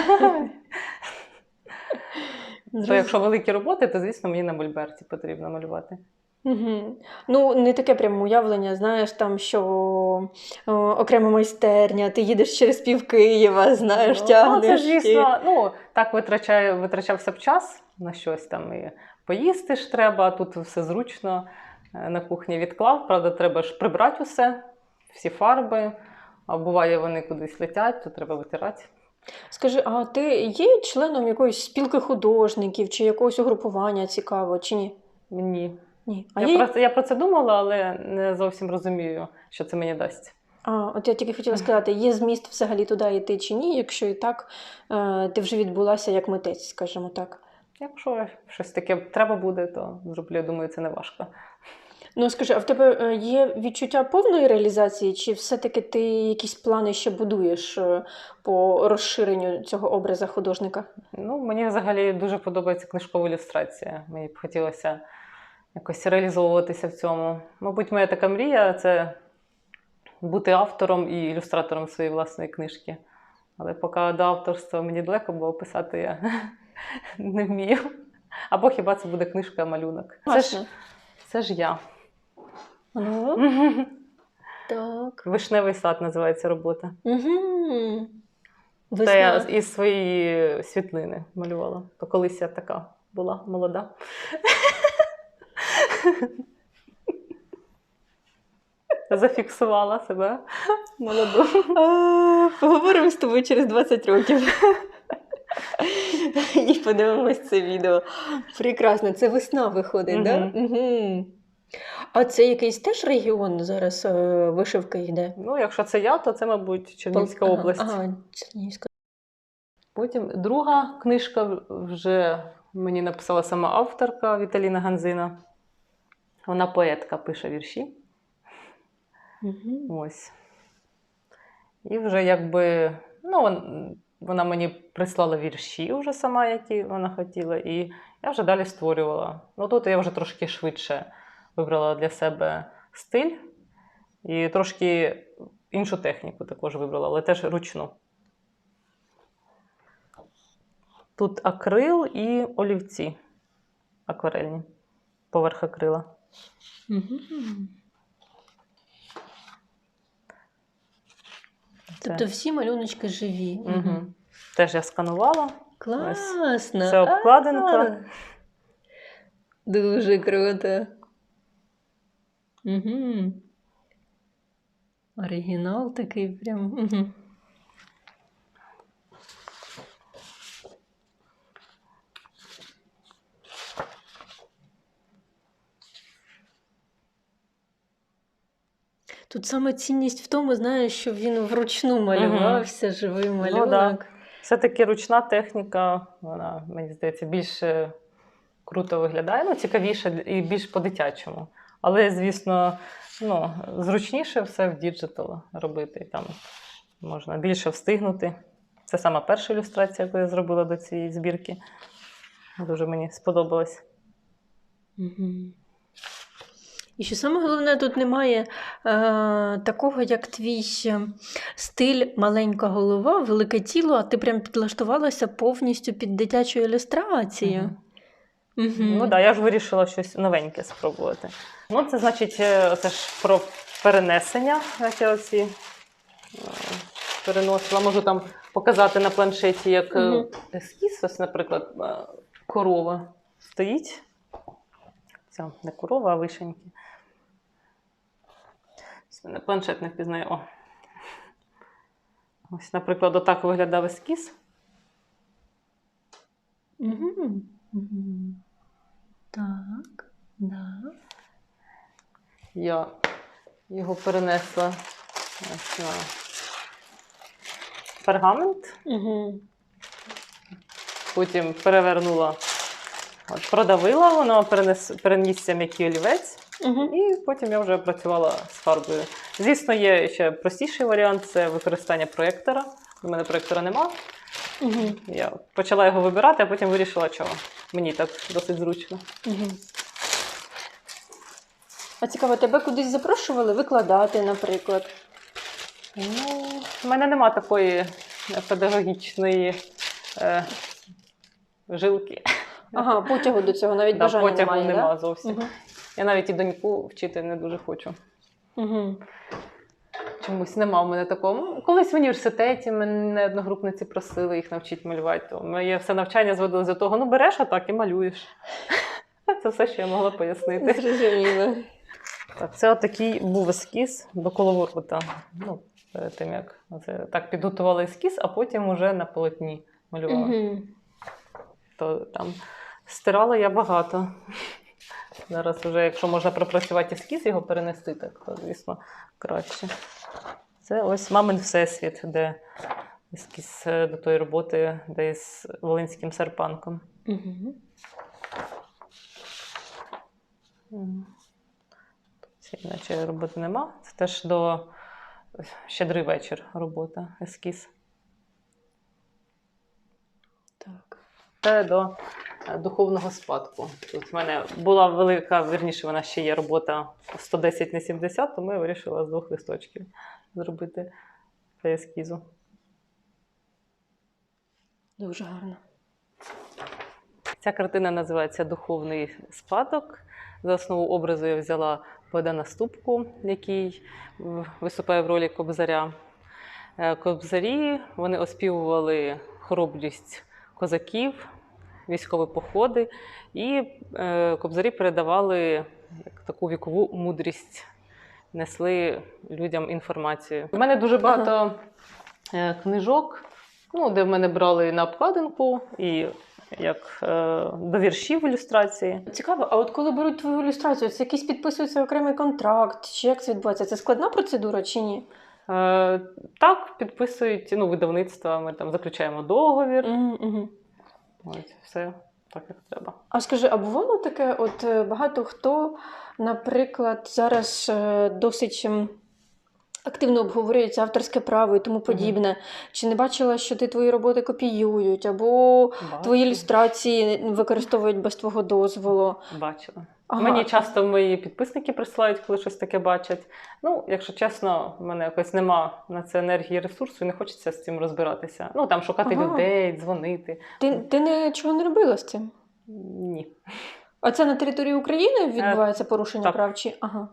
То якщо великі роботи, то, звісно, мені на мольберті потрібно малювати. Ну, не таке прямо уявлення, знаєш, там, що окрема майстерня, ти їдеш через пів Києва, знаєш, тягнеш. Це, звісно, так витрачався б час на щось там. І поїсти ж треба, тут все зручно на кухні відклав. Правда, треба ж прибрати усе, всі фарби. А буває, вони кудись летять, то треба витирати. Скажи, а ти є членом якоїсь спілки художників чи якогось угрупування цікаво, чи ні? Ні. Ні. Я про це думала, але не зовсім розумію, що це мені дасть. От я тільки хотіла сказати, є зміст взагалі туди йти чи ні, якщо і так, ти вже відбулася як митець, скажімо так. Якщо щось таке треба буде, то зроблю, я думаю, це не важко. Ну, скажи, а в тебе є відчуття повної реалізації, чи все-таки ти якісь плани ще будуєш по розширенню цього образу художника? Ну, мені взагалі дуже подобається книжкова ілюстрація. Мені б хотілося якось реалізовуватися в цьому. Мабуть, моя така мрія – це бути автором і ілюстратором своєї власної книжки. Але поки до авторства мені далеко, бо писати я не вмію. Або хіба це буде книжка-малюнок. Це ж я. Так. «Вишневий сад» називається робота. Весна. Це я із своєї світлини малювала. То колись я така була молода. Зафіксувала себе молоду. Поговоримо з тобою через 20 років. І подивимось це відео. Прекрасно, це весна виходить, так? А це якийсь теж регіон зараз вишивка йде? Ну, якщо це я, то це, мабуть, Чернігівська область. Чернігівська. Потім друга книжка вже мені написала сама авторка Віталіна Ганзина. Вона поетка, пише вірші. Ось. І вже якби, вона мені прислала вірші вже сама, які вона хотіла, і я вже далі створювала. Ну, тут я вже трошки швидше вибрала для себе стиль і трошки іншу техніку також вибрала, але теж ручну. Тут акрил і олівці акварельні, поверх акрила. Тобто всі малюночки живі. Угу. Теж я сканувала. Класно! Це обкладинка. Дуже круто. Угу. Оригінал такий прям. Угу. Тут саме цінність в тому, знаєш, що він вручну малювався, живий малюнок. Да. Все-таки ручна техніка, вона, мені здається, більш круто виглядає, ну, цікавіше і більш по-дитячому. Але, звісно, ну, зручніше все в діджитал робити. Там можна більше встигнути. Це сама перша ілюстрація, яку я зробила до цієї збірки. Дуже мені сподобалось. Угу. І що саме головне, тут немає такого, як твій стиль маленька голова, велике тіло, а ти прям підлаштувалася повністю під дитячу ілюстрацію. Угу. Ну так, я ж вирішила щось новеньке спробувати. Ну, це значить, це ж про перенесення, як я оці переносила. Можу там показати на планшеті, як ескіз. Ось, наприклад, корова стоїть. Це не корова, а вишеньки. Мене планшет не впізнає. О. Ось, наприклад, отак виглядав ескіз. Угу. Угу. Так, да. Я його перенесла ось на пергамент. Угу. Потім перевернула, продавила, воно перенісся м'який олівець. І потім я вже працювала з фарбою. Звісно, є ще простіший варіант – це використання проєктора. У мене проєктора нема. Я почала його вибирати, а потім вирішила, що мені так досить зручно. А цікаво, тебе кудись запрошували викладати, наприклад? Ну, в мене нема такої педагогічної жилки. Ага, потягу до цього, навіть бажання потягу немає, нема да? зовсім. Я навіть і доньку вчити не дуже хочу. Чомусь нема в мене такого. Колись в університеті мене одногрупниці просили їх навчити малювати. То моє все навчання зводилося до того, ну береш, а так і малюєш. Це все, що я могла пояснити. Зрозуміло. Так, це отакий був ескіз до коловорота. Ну, перед тим, як це, так підготувала ескіз, а потім уже на полотні малювала. То там стирала я багато. Зараз вже, якщо можна пропрацювати ескіз, його перенести, так, то, звісно, краще. Це ось «Мамин всесвіт», де ескіз до тої роботи, де з волинським серпанком. Тут іначе роботи нема. Це теж до «Щедрий вечір» робота, ескіз. Так. Це до духовного спадку. Тут в мене була велика, вірніше, вона ще є робота 110 на 70, тому я вирішила з 2 листочків зробити для ескізу. Дуже гарно. Ця картина називається «Духовний спадок». За основу образу я взяла Богдана Ступку, який виступає в ролі Кобзаря. Кобзарі, вони оспівували хоробрість козаків, військові походи, і кобзарі передавали таку вікову мудрість, несли людям інформацію. У мене дуже багато книжок, ну, де в мене брали на обкладинку і як до віршів ілюстрації. Цікаво, а от коли беруть твою ілюстрацію, це якийсь підписується окремий контракт, чи як це відбувається? Це складна процедура чи ні? Так, підписують, ну, видавництва, ми там заключаємо договір. Ось, все так, як треба. А скажи, а бувало таке, от багато хто, наприклад, зараз досить активно обговорюється авторське право і тому подібне. Чи не бачила, що твої роботи копіюють, або твої ілюстрації використовують без твого дозволу? Бачила. Ага. Мені часто мої підписники присилають, коли щось таке бачать. Ну, якщо чесно, в мене якось нема на це енергії, ресурсу, і не хочеться з цим розбиратися. Ну, там шукати людей, дзвонити. Ти нічого не робила з цим? Ні. А це на території України відбувається порушення так. прав? Чи? Ага.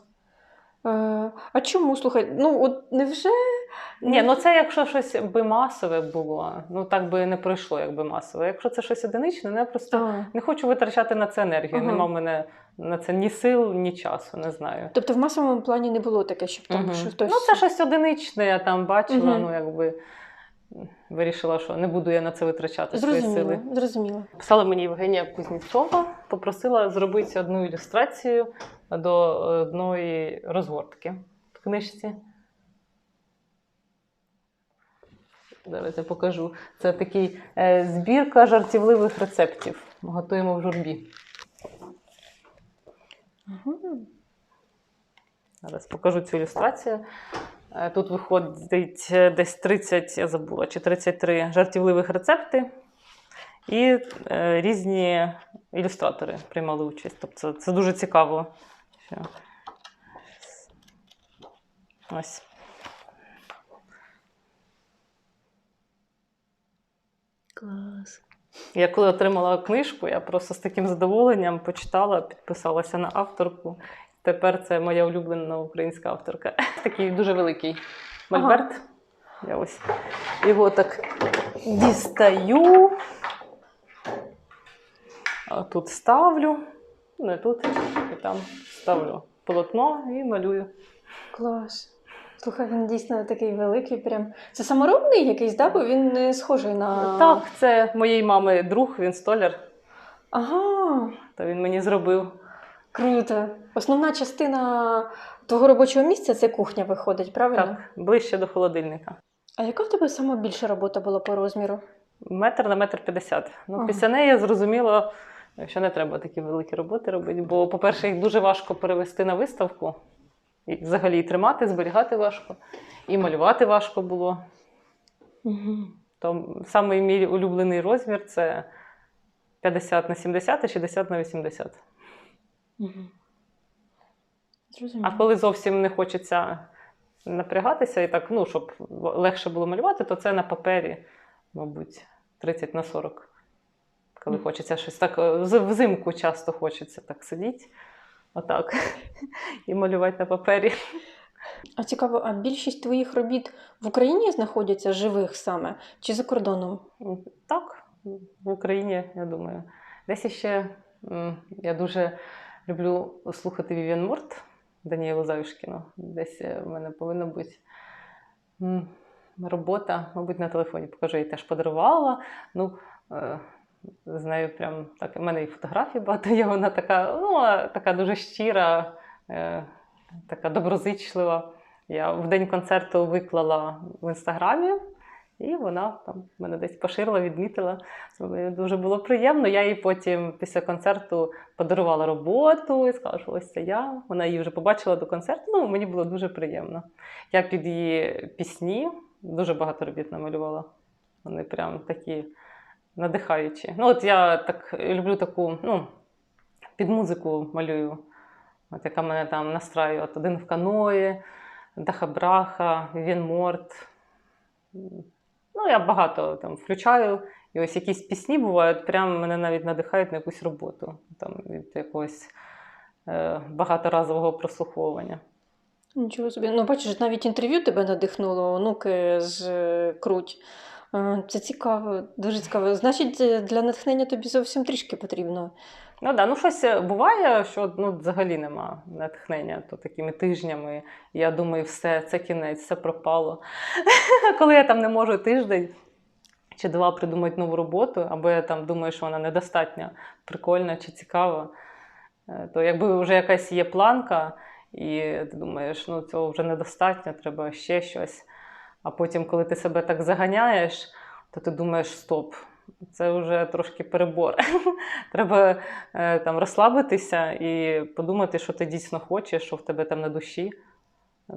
А чому? Слухай, ну от невже Ні, ну це якщо щось би масове було, ну так би не пройшло, якби масове. Якщо це щось одиничне, я просто не хочу витрачати на це енергію. Нема в мене на це ні сил, ні часу, не знаю. Тобто в масовому плані не було таке, щоб там що хтось... Ну це щось одиничне, я там бачила, ну якби вирішила, що не буду я на це витрачати свої сили. Зрозуміло. Писала мені Євгенія Кузнєцова, попросила зробити одну ілюстрацію до одної розгортки в книжці. Зараз я покажу. Це такий збірка жартівливих рецептів. Ми готуємо в журбі. Зараз покажу цю ілюстрацію. Тут виходить десь 30, я забула, чи 33 жартівливих рецепти. І різні ілюстратори приймали участь. Тобто це дуже цікаво. Ось. Клас. Я коли отримала книжку, я просто з таким задоволенням почитала, підписалася на авторку. Тепер це моя улюблена українська авторка. Такий дуже великий мольберт. Я ось його так дістаю. А тут ставлю, не тут, і там ставлю полотно і малюю. Клас. Слухай, він дійсно такий великий прям. Це саморобний якийсь, да? Бо він не схожий на... Так, це моєї мами друг, він столяр. Ага. То він мені зробив. Круто. Основна частина твого робочого місця – це кухня виходить, правильно? Так, ближче до холодильника. А яка в тебе сама більша робота була по розміру? 1 на 1,50 м. Ну, після неї я зрозуміла, що не треба такі великі роботи робити. Бо, по-перше, їх дуже важко перевести на виставку. І взагалі тримати, зберігати важко. І малювати важко було. То самий мій улюблений розмір – це 50 на 70 і 60 на 80. А коли зовсім не хочеться напрягатися і так, ну, щоб легше було малювати, то це на папері, мабуть, 30 на 40. Коли хочеться щось так, взимку часто хочеться так сидіти, отак, і малювати на папері. А цікаво, а більшість твоїх робіт в Україні знаходяться, живих саме, чи за кордоном? Так, в Україні, я думаю. Десь ще я дуже люблю слухати Вів'ян Морт, Даніелу Заюшкіну. Десь в мене повинна бути робота, мабуть, на телефоні. Покажу, я їй теж подарувала. Ну, з нею прям так, у мене і фотографії багато є, вона така, ну, така дуже щира, така доброзичлива. Я в день концерту виклала в Інстаграмі, і вона там мене десь поширила, відмітила. Мені дуже було приємно. Я їй потім після концерту подарувала роботу і сказала, що ось це я. Вона її вже побачила до концерту. Ну, мені було дуже приємно. Я під її пісні дуже багато робіт намалювала. Вони прям такі надихаючі. Ну, от я так люблю таку, ну, під музику малюю. От яка мене там настраює. От «Один в каної», «Даха Браха», «Вів'ян Морт». Ну, я багато там включаю. І ось якісь пісні бувають, прямо мене навіть надихають на якусь роботу. Там від якогось багаторазового прослуховування. Нічого собі. Ну, бачиш, навіть інтерв'ю тебе надихнуло, онуки з Круть. Це цікаво, дуже цікаво. Значить, для натхнення тобі зовсім трішки потрібно. Ну да, ну щось буває, що ну, взагалі нема натхнення, то такими тижнями. Я думаю, все, це кінець, все пропало. Коли я там не можу тиждень чи два придумати нову роботу, або я там думаю, що вона недостатньо прикольна чи цікава, то якби вже якась є планка, і ти думаєш, ну цього вже недостатньо, треба ще щось. А потім, коли ти себе так заганяєш, то ти думаєш, стоп, це вже трошки перебор. Треба там розслабитися і подумати, що ти дійсно хочеш, що в тебе там на душі.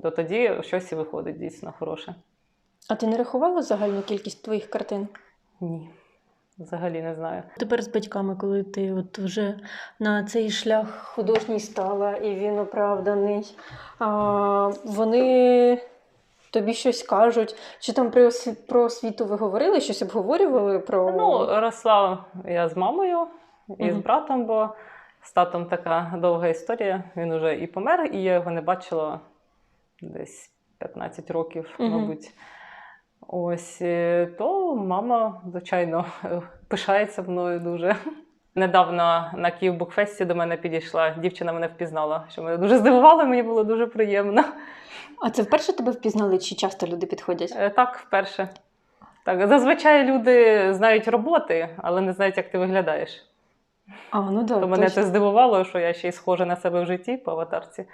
То тоді щось і виходить дійсно хороше. А ти не рахувала загальну кількість твоїх картин? Ні, взагалі не знаю. Тепер з батьками, коли ти от вже на цей шлях художній стала, і він оправданий, вони тобі щось кажуть? Чи там про освіту ви говорили, щось обговорювали? Ну, росла я з мамою і з братом, бо з татом така довга історія. Він уже і помер, і я його не бачила десь 15 років, Мгм. мабуть. Ось, то мама, звичайно, пишається мною дуже. Недавно на Київбукфесті до мене підійшла дівчина, мене впізнала, що мене дуже здивувало, мені було дуже приємно. А це вперше тебе впізнали, чи часто люди підходять? Так, вперше. Так, зазвичай люди знають роботи, але не знають, як ти виглядаєш. А, ну да, То мене точно. це здивувало, що я ще й схожа на себе в житті по аватарці.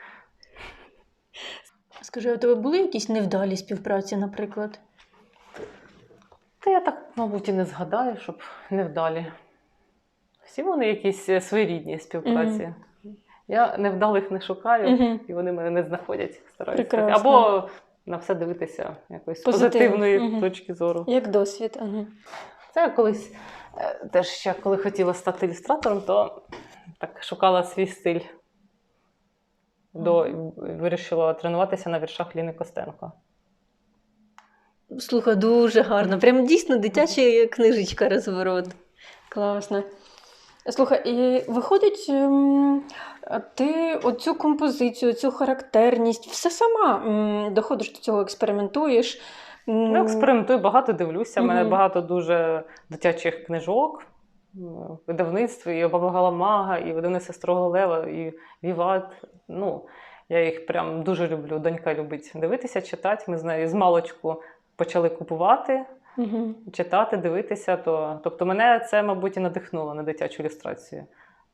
Скажи, а у тебе були якісь невдалі співпраці, наприклад? Та я так, мабуть, і не згадаю, щоб невдалі. Всі вони якісь своєрідні співпраці. Я невдалих не шукаю, Мгм. і вони мене не знаходять. Стараюся. Прекрасно. Або на все дивитися якось з Позитивно. позитивної Мгм. точки зору. Як досвід. Ага. Це я колись теж ще коли хотіла стати ілюстратором, то так шукала свій стиль. Вирішила тренуватися на віршах Ліни Костенко. Слухай, дуже гарно. Прям дійсно дитяча книжечка розворот. Класно. Слухай, і виходить, ти оцю композицію, цю характерність, все сама доходиш до цього, експериментуєш. Ну, експериментую, багато дивлюся. У мене Мгм. багато дуже дитячих книжок, видавництв, і Баба Галамага, і видавництво Строгого Лева, і Віват. Ну, я їх прям дуже люблю. Донька любить дивитися, читати. Ми з нею з маличку почали купувати, Угу. читати, дивитися. Тобто мене це, мабуть, і надихнуло на дитячу ілюстрацію.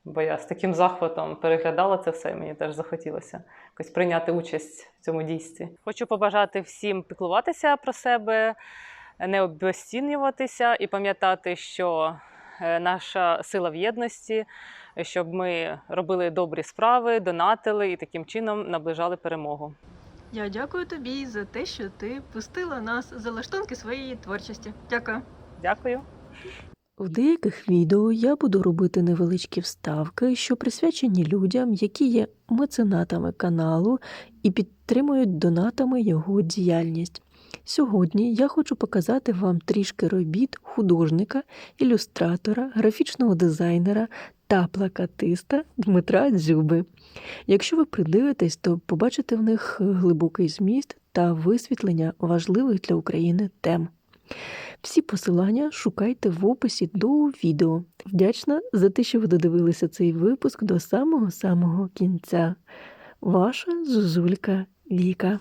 Бо я з таким захватом переглядала це все, і мені теж захотілося якось прийняти участь в цьому дійстві. Хочу побажати всім піклуватися про себе, не обезцінюватися і пам'ятати, що наша сила в єдності, щоб ми робили добрі справи, донатили і таким чином наближали перемогу. Я дякую тобі за те, що ти пустила нас за лаштунки своєї творчості. Дякую. Дякую. В деяких відео я буду робити невеличкі вставки, що присвячені людям, які є меценатами каналу і підтримують донатами його діяльність. Сьогодні я хочу показати вам трішки робіт художника, ілюстратора, графічного дизайнера та плакатиста Дмитра Дзюби. Якщо ви придивитесь, то побачите в них глибокий зміст та висвітлення важливих для України тем. Всі посилання шукайте в описі до відео. Вдячна за те, що ви додивилися цей випуск до самого-самого кінця. Ваша Зузулька Віка.